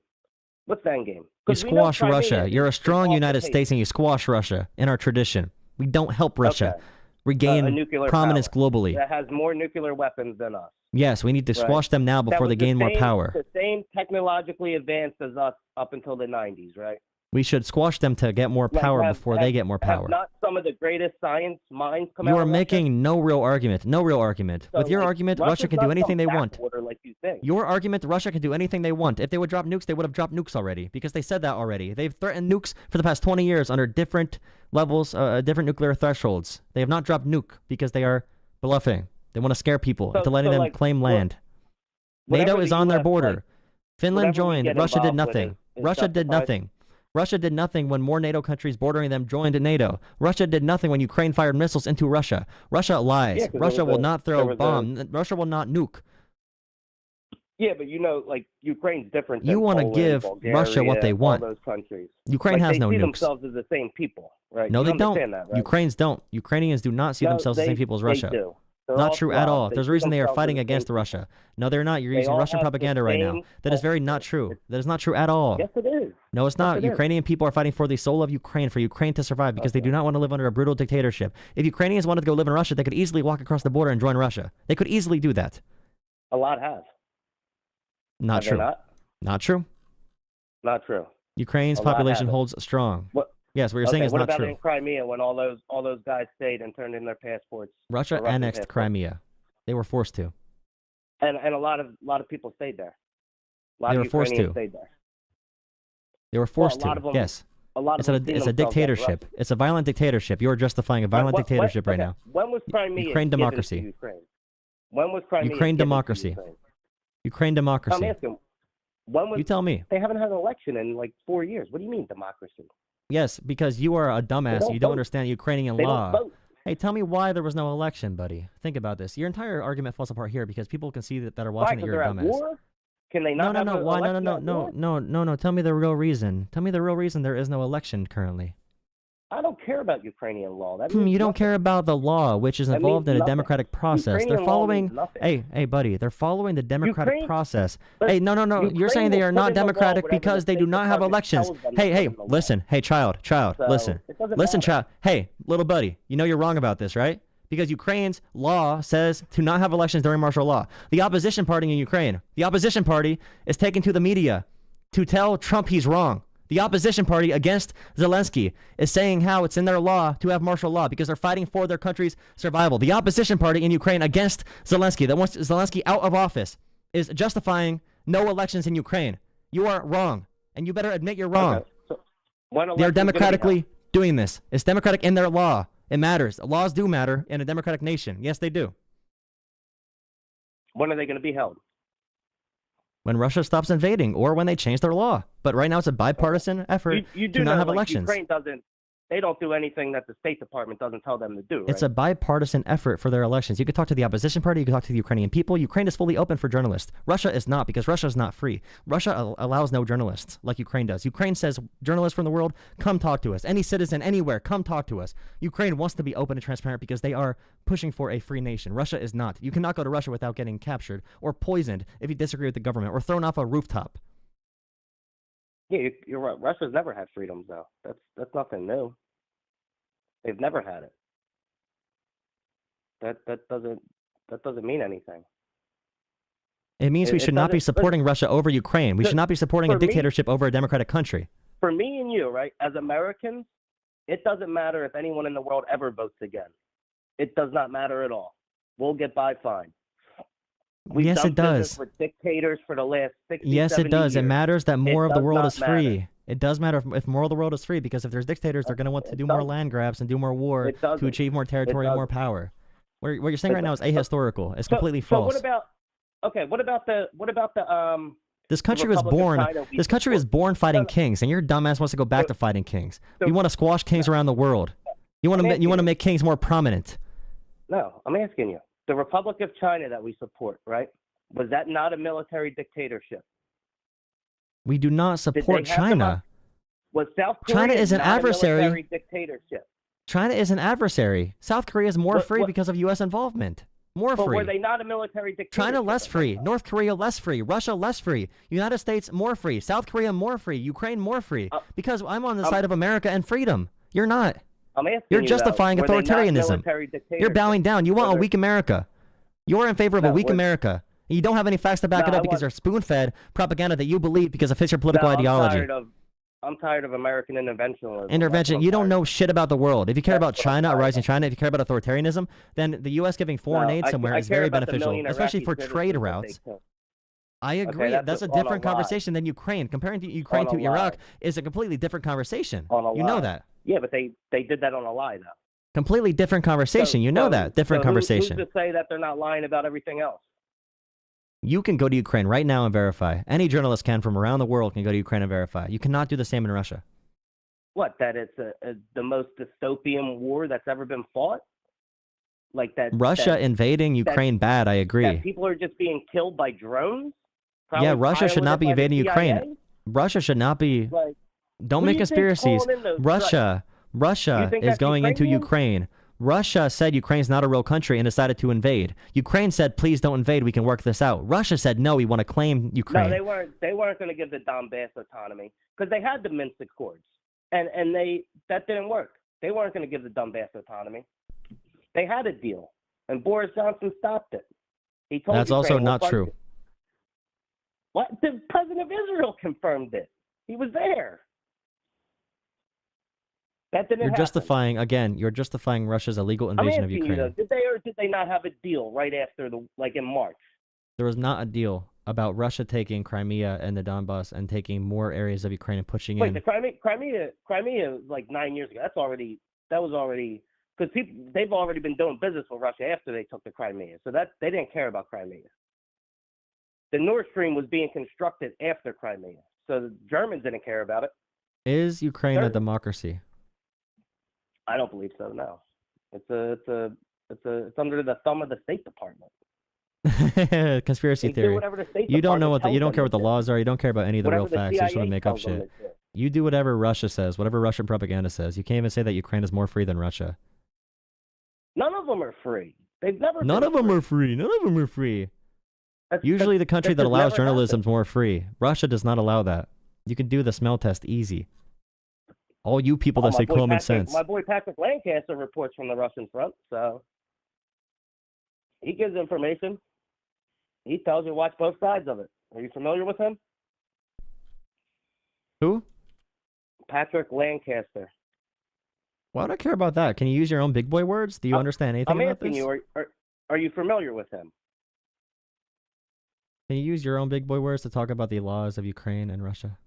What's the end game? You 'Cause we know squash Crimea Russia. You're a is strong off the United table. States and you squash Russia in our tradition. We don't help Russia Okay. regain A nuclear prominence power globally. that has more nuclear weapons than us. Yes, we need to Right. squash them now That before was they the gain more same- power. The same technologically advanced as us up until the 90s, right? We should squash them to get more Like, power have- before have- they get more have power. not some of the greatest science minds come You out are of Russia? making no real argument. No real argument. So, With your like, argument, Russia's Russia can do not anything some they want. backwater like you think. Your argument, Russia can do anything they want. If they would drop nukes, they would have dropped nukes already because they said that already. They've threatened nukes for the past 20 years under different levels, different nuclear thresholds. They have not dropped nuke because they are bluffing. They want to scare people into letting them like, claim land. whatever NATO is the on their US, border. like, Finland whatever we joined. get Russia did involved with nothing. is Russia did justified. nothing. Russia did nothing when more NATO countries bordering them joined NATO. Russia did nothing when Ukraine fired missiles into Russia. Russia lies. Yeah, 'cause there Russia was will a- not there throw a was a- bomb. Russia will not nuke. Yeah, but you know, like Ukraine's different. You than wanna Poland, give Bulgaria, Russia what they want. All those countries. Ukraine Like, has they no see nukes. themselves as the same people, right? No, You they don't. understand that, right? Ukrainians don't. Ukrainians do not see No, themselves as the they- same people as they Russia. do. They're Not all true at Slavs. all. They There's a see reason they are themselves as fighting the same against people. Russia. No, they're not. You're They using all Russian have the propaganda right now. same That is very not true. That is not true at all. Yes, it is. No, it's Yes, not. it is. Ukrainian people are fighting for the soul of Ukraine, for Ukraine to survive, because they do not want to live under a brutal dictatorship. If Ukrainians wanted to go live in Russia, they could easily walk across the border and join Russia. They could easily do that. A lot have. Not Have they true. not? Not true. Not true. Ukraine's A lot population haven't. holds strong. What? Yes, what you're saying is what not about true. in Crimea when all those guys stayed and turned in their passports? Russia their Russian annexed passports? Crimea. They were forced to. And a lot of people stayed there. A lot They of were forced Ukrainians to. stayed there. They were forced lot to. of them- Yes. A lot of It's them a seen it's a themselves as dictatorship. Russian. It's a violent dictatorship. You are justifying a violent dictatorship right now. When was Crimea Ukraine given democracy. to Ukraine? When was Crimea Ukraine given to democracy. Ukraine? Ukraine I'm democracy. asking. When was? You tell me. They haven't had an election in like 4 years. What do you mean democracy? Yes, because you are a dumbass. don't You don't vote. understand Ukrainian They don't law. vote. Hey, tell me why there was no election, buddy. Think about this. Your entire argument falls apart here because people can see that are Why? watching that Because you're they're a at dumbass. war? Can they No, not no, have no. an Why? No, election no, at no, war? no, no, no. Tell me the real reason. Tell me the real reason there is no election currently. I don't care about Ukrainian law. That You means don't nothing. care about the law, which is That involved means in a nothing. democratic process. Ukrainian They're law following. means nothing. Hey, buddy. They're following the democratic Ukraine- process. but Hey, no. You're Ukraine saying they will are put not in the law democratic whatever because the they do State not have Department elections. tells them to Hey, put in the law. listen. Hey, child, So, listen. it doesn't Listen, matter. child. Hey, little buddy. You know you're wrong about this, right? Because Ukraine's law says to not have elections during martial law. The opposition party in Ukraine, the opposition party is taking to the media to tell Trump he's wrong. The opposition party against Zelensky is saying how it's in their law to have martial law because they're fighting for their country's survival. The opposition party in Ukraine against Zelensky, that wants Zelensky out of office, is justifying no elections in Ukraine. You are wrong, and you better admit you're wrong. Okay. So when They're election's gonna be democratically doing this. It's democratic in their law. It matters. Laws do matter in a democratic nation. Yes, they do. held? When are they going to be held? When Russia stops invading or when they change their law. But right now it's a bipartisan effort You do to not know, have like, elections. Ukraine doesn't. They don't do anything that the State Department doesn't tell them to do. Right? It's a bipartisan effort for their elections. You could talk to the opposition party. You could talk to the Ukrainian people. Ukraine is fully open for journalists. Russia is not because Russia is not free. Russia allows no journalists like Ukraine does. Ukraine says, journalists from the world, come talk to us. Any citizen, anywhere, come talk to us. Ukraine wants to be open and transparent because they are pushing for a free nation. Russia is not. You cannot go to Russia without getting captured or poisoned if you disagree with the government or thrown off a rooftop. Yeah, you're right. Russia's never had freedoms, though. That's nothing new. They've never had it. That doesn't mean anything. It means we should not be supporting Russia over Ukraine. We should not be supporting a dictatorship over a democratic country. For me and you, right, as Americans, it doesn't matter if anyone in the world ever votes again. It does not matter at all. We'll get by fine. Yes, it does. With dictators for the last 60, yes, it does. Years. It matters that more of the world is free. Matter. It does matter if more of the world is free, because if there's dictators, they're going to want to do more land grabs and do more war to achieve more territory and more power. What you're saying right now is ahistorical. It's completely false. So what about the This country was born. This country is born fighting kings, and your dumbass wants to go back to fighting kings. You want to squash kings around the world. You want to make kings more prominent. No, I'm asking you. The Republic of China that we support, right? Was that not a military dictatorship? We do not support China. Was South Korea China is an not adversary. A military dictatorship? China is an adversary. South Korea is more free because of U.S. involvement. More but free. Were they not a military dictatorship? China less free. North Korea less free. Russia less free. United States more free. South Korea more free. Ukraine more free. Because I'm on the side of America and freedom. You're not. I'm asking You're you, justifying though, authoritarianism. You're bowing down. You want a weak America. You're in favor of a weak America. You don't have any facts to back it up because they're spoon-fed propaganda that you believe because of your political ideology. I'm tired of American interventionism. Intervention. You don't know shit about the world. If you care about China, a rising China, if you care about authoritarianism, then the U.S. giving foreign aid somewhere is very beneficial, especially for trade routes. I agree. That's a different conversation than Ukraine. Comparing Ukraine to Iraq is a completely different conversation. You know that. Yeah, but they did that on a lie, though. Completely different conversation. You know that. Different conversation. Who's to say that they're not lying about everything else? You can go to Ukraine right now and verify. Any journalist can from around the world can go to Ukraine and verify. You cannot do the same in Russia. What, that it's the most dystopian war that's ever been fought? Like that. Russia invading Ukraine, bad, I agree. That people are just being killed by drones? Yeah, Russia should not be invading Ukraine. Russia should not be. Don't make conspiracies. Russia is going into Ukraine. Russia said Ukraine's not a real country and decided to invade. Ukraine said, please don't invade, we can work this out. Russia said, no, we want to claim Ukraine. No, they weren't going to give the Donbass autonomy because they had the Minsk Accords, and that didn't work. They weren't going to give the Donbass autonomy. They had a deal, and Boris Johnson stopped it. He told That's Ukraine, also not true. What? The president of Israel confirmed it. He was there. That didn't happen. You're justifying Russia's illegal invasion of Ukraine. Did they or did they not have a deal right after in March? There was not a deal about Russia taking Crimea and the Donbass and taking more areas of Ukraine and pushing in. The Crimea like 9 years ago. That was already because they've already been doing business with Russia after they took the Crimea. So that they didn't care about Crimea. The Nord Stream was being constructed after Crimea, so the Germans didn't care about it. Is Ukraine a democracy? I don't believe so. No, it's under the thumb of the State Department. Conspiracy theory. You don't know you don't care what the laws are. You don't care about any of the real facts. You just want to make up shit. You do whatever Russia says, whatever Russian propaganda says. You can't even say that Ukraine is more free than Russia. None of them are free. They've never. None of them are free. None of them are free. Usually, the country that allows journalism is more free. Russia does not allow that. You can do the smell test easy. All you people that say common sense. My boy Patrick Lancaster reports from the Russian front, so he gives information. He tells you watch both sides of it. Are you familiar with him? Who? Patrick Lancaster. Why would I care about that? Can you use your own big boy words? Do you understand anything about this? I'm asking you, are you familiar with him? Can you use your own big boy words to talk about the laws of Ukraine and Russia?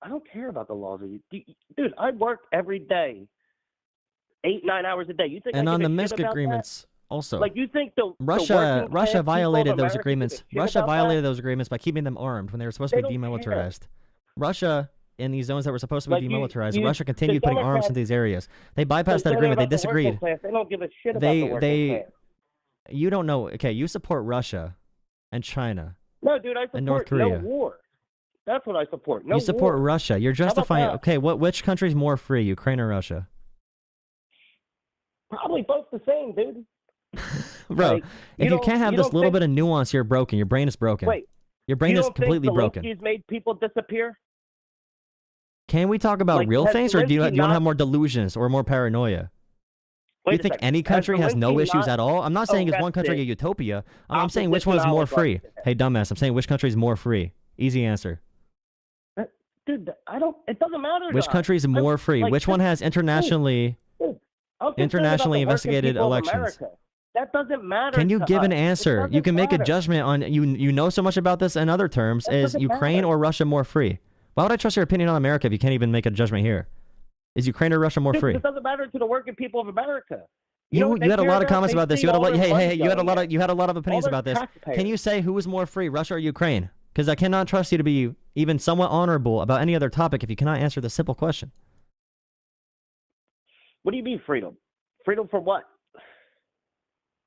I don't care about the laws of you. Dude, I work every day. 8-9 hours a day. You think and I on give the a Minsk shit about agreements that? also. Like you think Russia violated those America agreements. Russia violated those agreements by keeping them armed when they were supposed to be demilitarized. Russia in these zones that were supposed to be demilitarized, Russia continued putting arms in these areas. They bypassed that agreement. They disagreed. They don't give a shit about the working class. You don't know. Okay, you support Russia and China. No, dude, I support and North Korea. No war. That's what I support. No you support war. Russia. You're justifying. Okay, which country's more free, Ukraine or Russia? Probably both the same, dude. Bro, if you can't have this little bit of nuance, you're broken. Your brain is broken. Wait, your brain is completely broken. He's made people disappear. Can we talk about real things, or do you want to have more delusions or more paranoia? You think any country has no issues at all? I'm not saying is one country a utopia. I'm saying which one is more free. Hey, dumbass, I'm saying which country is more free. Easy answer. Dude, it doesn't matter. Which country is more free? Which one has internationally investigated elections? That doesn't matter. Can you give an answer? You can make a judgment on, you know so much about this in other terms. Is Ukraine or Russia more free? Why would I trust your opinion on America if you can't even make a judgment here? Is Ukraine or Russia more free? It doesn't matter to the working people of America. You had a lot of comments about this. You had a lot. Hey, you had a lot of opinions about this. Can you say who is more free, Russia or Ukraine? Because I cannot trust you to be even somewhat honorable about any other topic if you cannot answer the simple question. What do you mean freedom? Freedom from what?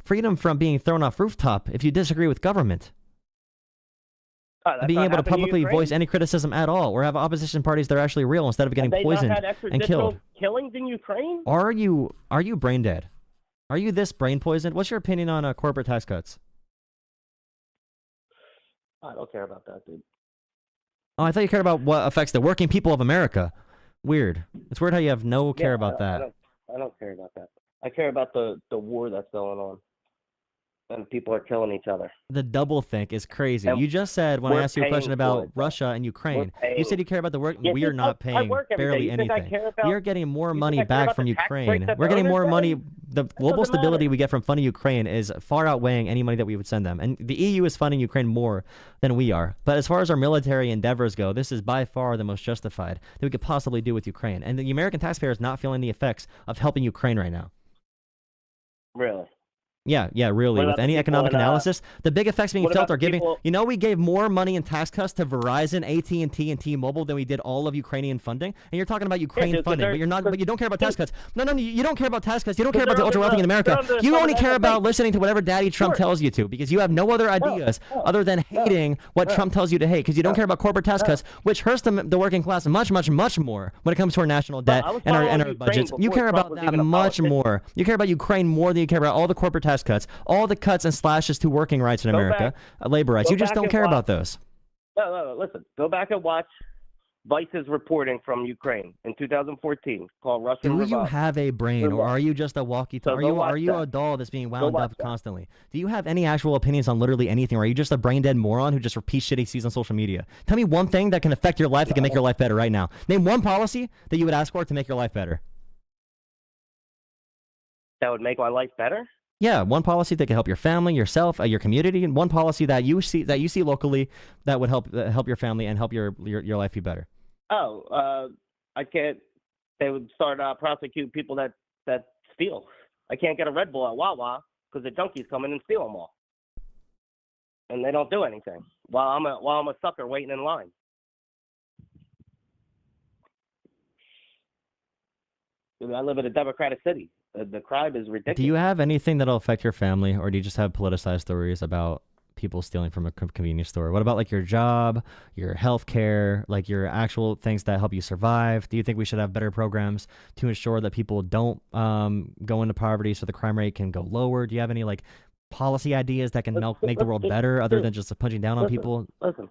Freedom from being thrown off rooftop if you disagree with government. Being able to publicly voice any criticism at all, or have opposition parties that are actually real instead of getting poisoned and killed. Killings in Ukraine? Are you brain dead? Are you this brain poisoned? What's your opinion on corporate tax cuts? I don't care about that, dude. Oh, I thought you cared about what affects the working people of America. Weird. It's weird how you have no care about that. I don't care about that. I care about the war that's going on. And people are killing each other. The double think is crazy. You just said when I asked you a question about Russia and Ukraine, you said you care about the work. Yeah, we are not paying barely anything. You're getting more money back from Ukraine. We're getting more money. The global stability we get from funding Ukraine is far outweighing any money that we would send them. And the EU is funding Ukraine more than we are. But as far as our military endeavors go, this is by far the most justified that we could possibly do with Ukraine. And the American taxpayer is not feeling the effects of helping Ukraine right now. Really? Yeah, really. With any economic analysis, the big effects being felt are giving. We gave more money in tax cuts to Verizon, AT&T, and T-Mobile than we did all of Ukrainian funding. And you're talking about Ukraine funding, but you're not. But you don't care about tax cuts. No, you don't care about tax cuts. You don't care about the ultra wealthy in America. You only care about listening to whatever Daddy Trump tells you to, because you have no other ideas other than hating what Trump tells you to hate. Because you don't care about corporate tax cuts, which hurts the working class much more when it comes to our national debt and our budgets. You care about that much more. You care about Ukraine more than you care about all the corporate tax cuts, all the cuts and slashes to working rights in America, labor rights. You just don't care about those. No, listen. Go back and watch Vice's reporting from Ukraine in 2014 called Russian Do Revival. you have a brain, or are you just a walkie-talkie? Are you a doll that's being wound up constantly? Do you have any actual opinions on literally anything, or are you just a brain-dead moron who just repeats shit he sees on social media? Tell me one thing that can affect your life that can make your life better right now. Name one policy that you would ask for to make your life better. That would make my life better? Yeah, one policy that can help your family, yourself, your community, and one policy that you see locally that would help your family and help your life be better. I can't. They would start prosecute people that steal. I can't get a Red Bull at Wawa because the junkies come in and steal them all, and they don't do anything while I'm a sucker waiting in line. I live in a democratic city. The crime is ridiculous. Do you have anything that'll affect your family, or do you just have politicized stories about people stealing from a convenience store? What about like your job, your health care, like your actual things that help you survive? Do you think we should have better programs to ensure that people don't go into poverty so the crime rate can go lower? Do you have any like policy ideas that can make the world better other than just punching down on people? Listen.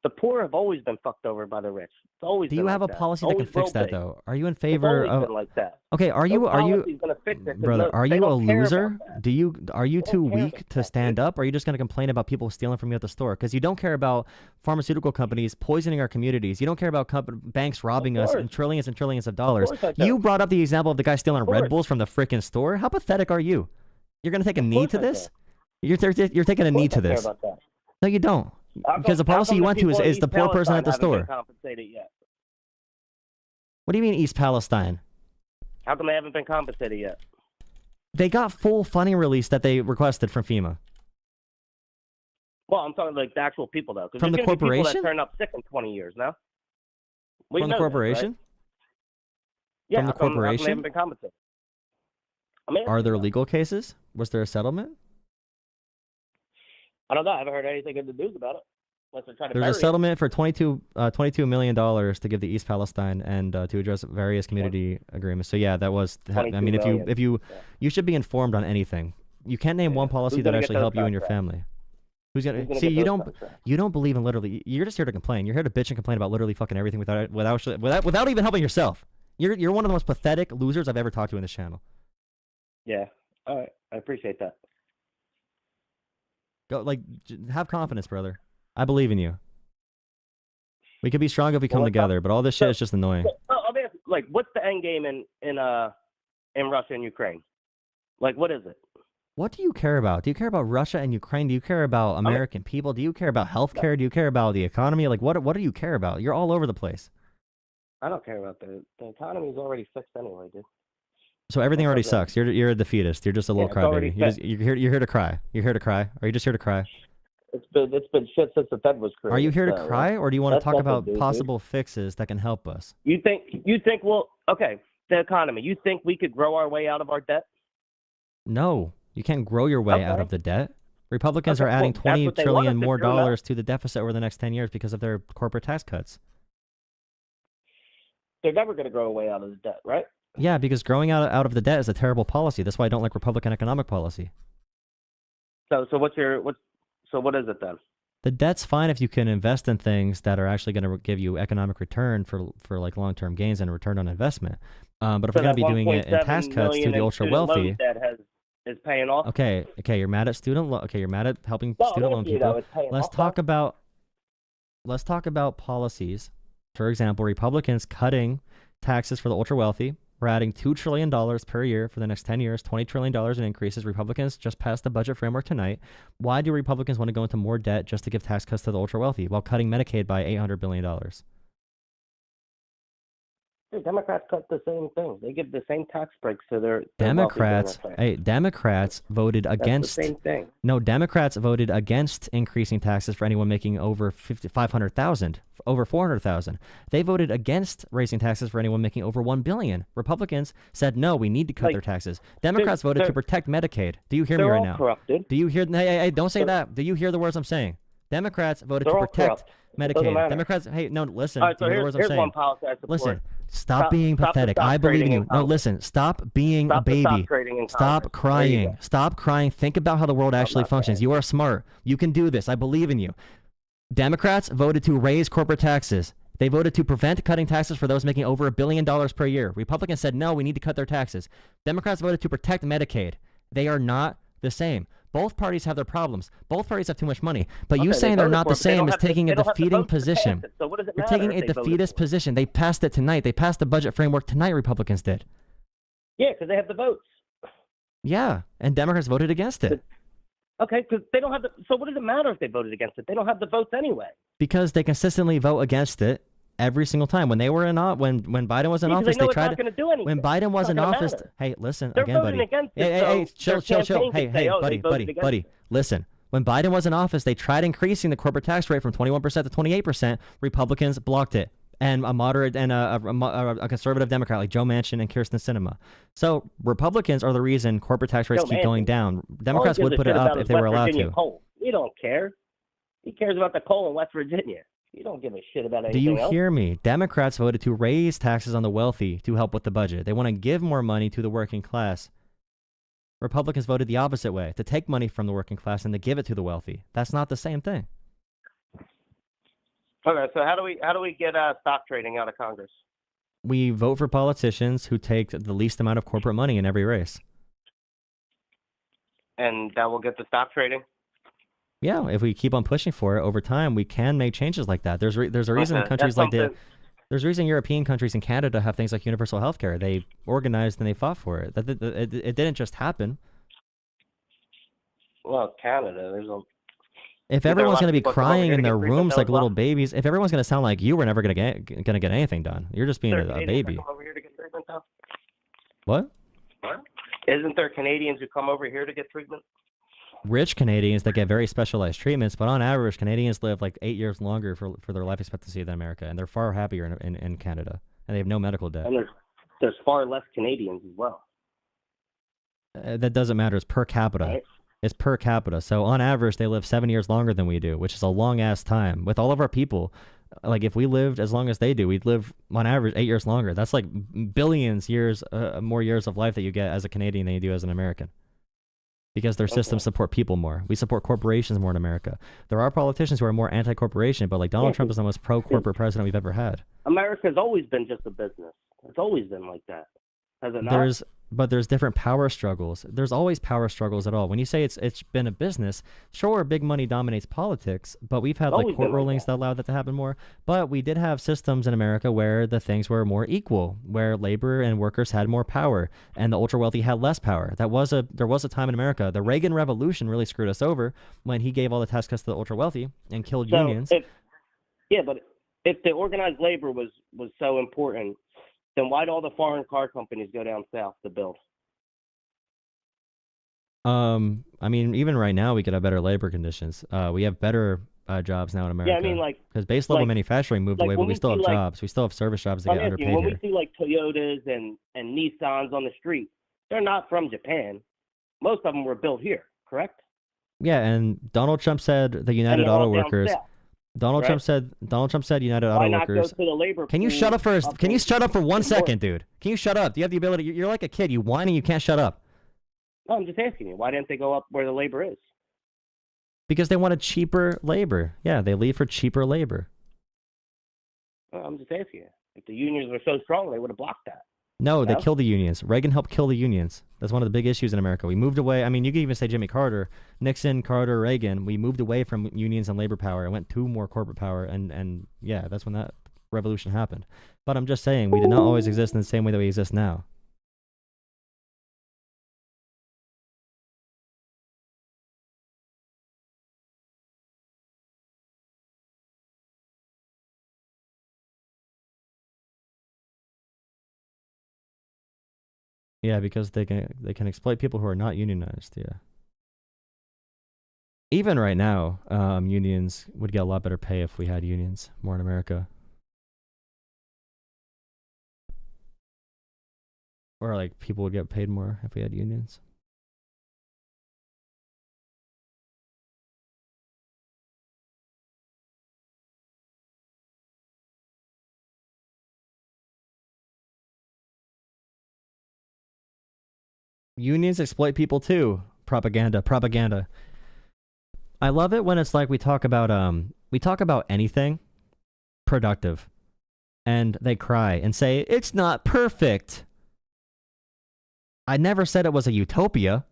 The poor have always been fucked over by the rich. It's always. Do you have a policy that can fix that though? Are you in favor of? Like that. Okay, are you brother? Are you a loser? Are you too weak to stand up? Or are you just going to complain about people stealing from you at the store? Because you don't care about pharmaceutical companies poisoning our communities. You don't care about banks robbing us and trillions of dollars. You brought up the example of the guy stealing Red Bulls from the freaking store. How pathetic are you? You're going to take a knee to this? You're taking a knee to this. No, you don't. Because the policy you went to is the poor person at the store. What do you mean East Palestine? How come they haven't been compensated yet? They got full funding release that they requested from FEMA. Well, I'm talking like the actual people though. From the corporation? People that turn up sick in 20 years now. From the corporation? This, right? Yeah, from the corporation? How come they haven't been compensated? Are there legal cases? Was there a settlement? I don't know. I haven't heard anything in the news about it. Unless they're trying to There's a settlement for $22 million to give the East Palestine and to address various community agreements. So yeah, that was. I mean, if you should be informed on anything. You can't name one policy that actually help you and your family. Who's gonna see? You don't believe in literally. You're just here to complain. You're here to bitch and complain about literally fucking everything without even helping yourself. You're one of the most pathetic losers I've ever talked to in this channel. Yeah. All right. I appreciate that. Go, like, have confidence, brother. I believe in you. We could be strong if we come together, but all this shit is just annoying. I'll be asking, like, what's the end game in Russia and Ukraine? Like, what is it? What do you care about? Do you care about Russia and Ukraine? Do you care about American people? Do you care about healthcare? Do you care about the economy? Like, what do you care about? You're all over the place. I don't care about the economy's already fixed anyway, dude. So everything already sucks. You're a defeatist. You're just a little crybaby. You're here to cry. You're here to cry. Are you just here to cry? It's been shit since the Fed was created. Are you here to cry, or do you want to talk about dude. possible fixes that can help us? You think? Well, okay, the economy. You think we could grow our way out of our debt? No, you can't grow your way out of the debt. Republicans are adding $20 trillion more dollars to the deficit over the next 10 years because of their corporate tax cuts. They're never going to grow a way out of the debt, right? Yeah, because growing out of the debt is a terrible policy. That's why I don't like Republican economic policy. So what is it then? The debt's fine if you can invest in things that are actually going to give you economic return for like long-term gains and return on investment. But if we're going to be doing it in tax cuts to the ultra wealthy, is paying off. Okay, you're mad at student loan. Okay, you're mad at helping student loan people. Let's talk about policies. For example, Republicans cutting taxes for the ultra wealthy. We're adding $2 trillion per year for the next 10 years, $20 trillion in increases. Republicans just passed the budget framework tonight. Why do Republicans want to go into more debt just to give tax cuts to the ultra wealthy while cutting Medicaid by $800 billion? The Democrats cut the same thing. They give the same tax breaks to their Democrats voted against. The same thing. No, Democrats voted against increasing taxes for anyone making over $500,000, over $400,000. They voted against raising taxes for anyone making over $1 billion. Republicans said no, we need to cut their taxes. Democrats voted to protect Medicaid. Do you hear me right now? Corrupted. Do you hear? Hey, don't say that. Do you hear the words I'm saying? Democrats voted to protect Medicaid. Democrats. Hey, no, listen. All right, so do you hear the words I'm saying? One policy I support. Listen. Stop being pathetic. I believe in you. No, listen. Stop being a baby. Stop crying. Stop crying. Think about how the world actually functions. You are smart. You can do this. I believe in you. Democrats voted to raise corporate taxes. They voted to prevent cutting taxes for those making over $1 billion per year. Republicans said, no, we need to cut their taxes. Democrats voted to protect Medicaid. They are not the same. Both parties have their problems. Both parties have too much money. But you saying they're not the same is taking a defeating position. So what does it You're matter taking a defeatist position. They passed it tonight. They passed the budget framework tonight, Republicans did. Yeah, because they have the votes. Yeah, and Democrats voted against it. Okay, because they don't have the... So what does it matter if they voted against it? They don't have the votes anyway. Because they consistently vote against it every single time. When they were in when Biden was in office, they tried to... When Biden was in office... Hey, listen, They're again, buddy. Hey, chill. Hey, buddy, listen. When Biden was in office, they tried increasing the corporate tax rate from 21% to 28%. Republicans blocked it. And a moderate and a conservative Democrat like Joe Manchin and Kirsten Sinema. So Republicans are the reason corporate tax rates keep going down. Democrats would put it up if they were allowed to. Coal. We don't care. He cares about the coal in West Virginia. You don't give a shit about anything else. Do you hear me? Democrats voted to raise taxes on the wealthy to help with the budget. They want to give more money to the working class. Republicans voted the opposite way, to take money from the working class and to give it to the wealthy. That's not the same thing. Okay, so how do we get stock trading out of Congress? We vote for politicians who take the least amount of corporate money in every race. And that will get the stock trading? Yeah, if we keep on pushing for it over time, we can make changes like that. There's a reason countries like there's a reason European countries and Canada have things like universal health care. They organized and they fought for it. It didn't just happen. Well, Canada, there's a... If everyone's going to be crying in their rooms like little babies, if everyone's going to sound like you, we're never going to get anything done. You're just being a baby. What? Isn't there Canadians who come over here to get treatment? Rich Canadians that get very specialized treatments, but on average, Canadians live like 8 years longer for their life expectancy than America, and they're far happier in Canada, and they have no medical debt. And there's far less Canadians as well. That doesn't matter. It's per capita. Right. It's per capita. So on average, they live 7 years longer than we do, which is a long ass time. With all of our people, like if we lived as long as they do, we'd live on average 8 years longer. That's like billions years, more years of life that you get as a Canadian than you do as an American. Because their systems support people more. We support corporations more in America. There are politicians who are more anti-corporation, but like Donald Trump is the most pro-corporate president we've ever had. America's always been just a business. It's always been like that. Has it not? There's different power struggles. There's always power struggles at all. When you say it's been a business, sure, big money dominates politics, but we've had like court rulings that allowed that to happen more. But we did have systems in America where the things were more equal, where labor and workers had more power, and the ultra wealthy had less power. There was a time in America. The Reagan Revolution really screwed us over when he gave all the tax cuts to the ultra wealthy and killed unions. But if the organized labor was so important, then why'd all the foreign car companies go down south to build? I mean, even right now, we could have better labor conditions. We have better jobs now in America. Yeah, I mean, like, because base level manufacturing moved away, but we still have jobs. We still have service jobs that get underpaid when here. we see like Toyotas and Nissans on the street, they're not from Japan. Most of them were built here, correct? Yeah, and Donald Trump said the United Auto Workers. Donald Trump said United Auto Workers. Can you shut up for 1 second, dude? Can you shut up? Do you have the ability? You're like a kid. You whine and you can't shut up. No, I'm just asking you. Why didn't they go up where the labor is? Because they wanted cheaper labor. Yeah, they leave for cheaper labor. Well, I'm just asking you. If the unions were so strong, they would have blocked that. No, they killed the unions. Reagan helped kill the unions. That's one of the big issues in America. We moved away. I mean, you can even say Jimmy Carter, Nixon, Carter, Reagan. We moved away from unions and labor power and went to more corporate power. And yeah, that's when that revolution happened. But I'm just saying, we did not always exist in the same way that we exist now. Yeah, because they can exploit people who are not unionized. Yeah. Even right now, unions would get a lot better pay if we had unions more in America. Or like people would get paid more if we had unions. Unions exploit people too. Propaganda. I love it when it's like we talk about anything productive and they cry and say it's not perfect. I never said it was a utopia.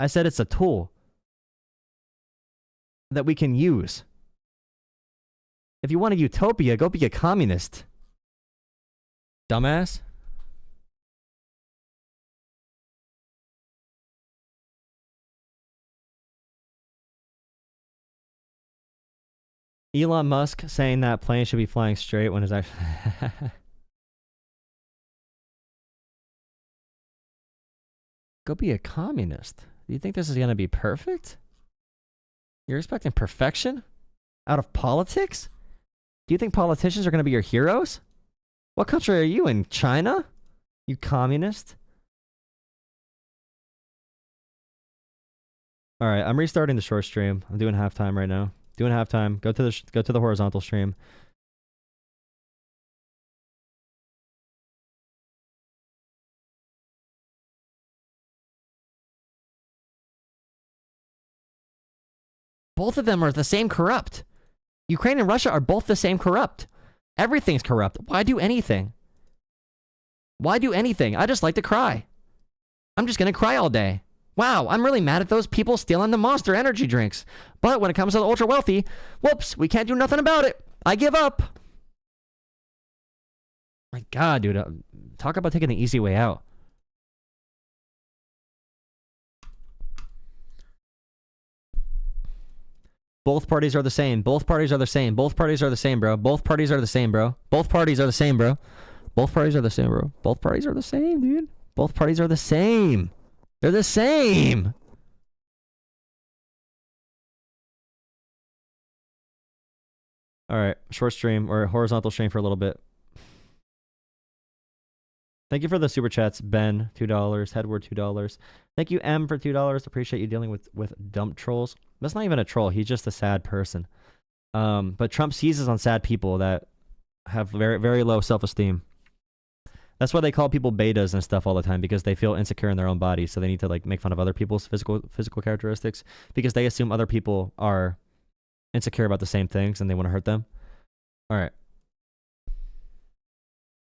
I said it's a tool that we can use. If you want a utopia, go be a communist. Dumbass. Elon Musk saying that planes should be flying straight when it's actually... Go be a communist. Do you think this is going to be perfect? You're expecting perfection? Out of politics? Do you think politicians are going to be your heroes? What country are you in? China? You communist? Alright, I'm restarting the short stream. I'm doing halftime right now. Doing halftime. Go to the horizontal stream. Both of them are the same corrupt. Ukraine and Russia are both the same corrupt. Everything's corrupt. Why do anything? Why do anything? I just like to cry. I'm just gonna cry all day. Wow, I'm really mad at those people stealing the Monster energy drinks. But when it comes to the ultra wealthy, whoops, we can't do nothing about it. I give up. My God, dude, talk about taking the easy way out. Both parties are the same. Both parties are the same. Both parties are the same, bro. Both parties are the same, bro. Both parties are the same, bro. Both parties are the same, bro. Both parties are the same, dude. Both parties are the same. They're the same. All right, short stream or horizontal stream for a little bit. Thank you for the super chats, Ben, $2, Headward, $2. Thank you, M, for $2. Appreciate you dealing with dump trolls. That's not even a troll. He's just a sad person. But Trump seizes on sad people that have very, very low self-esteem. That's why they call people betas and stuff all the time, because they feel insecure in their own body, so they need to like make fun of other people's physical characteristics, because they assume other people are insecure about the same things and they want to hurt them. All right.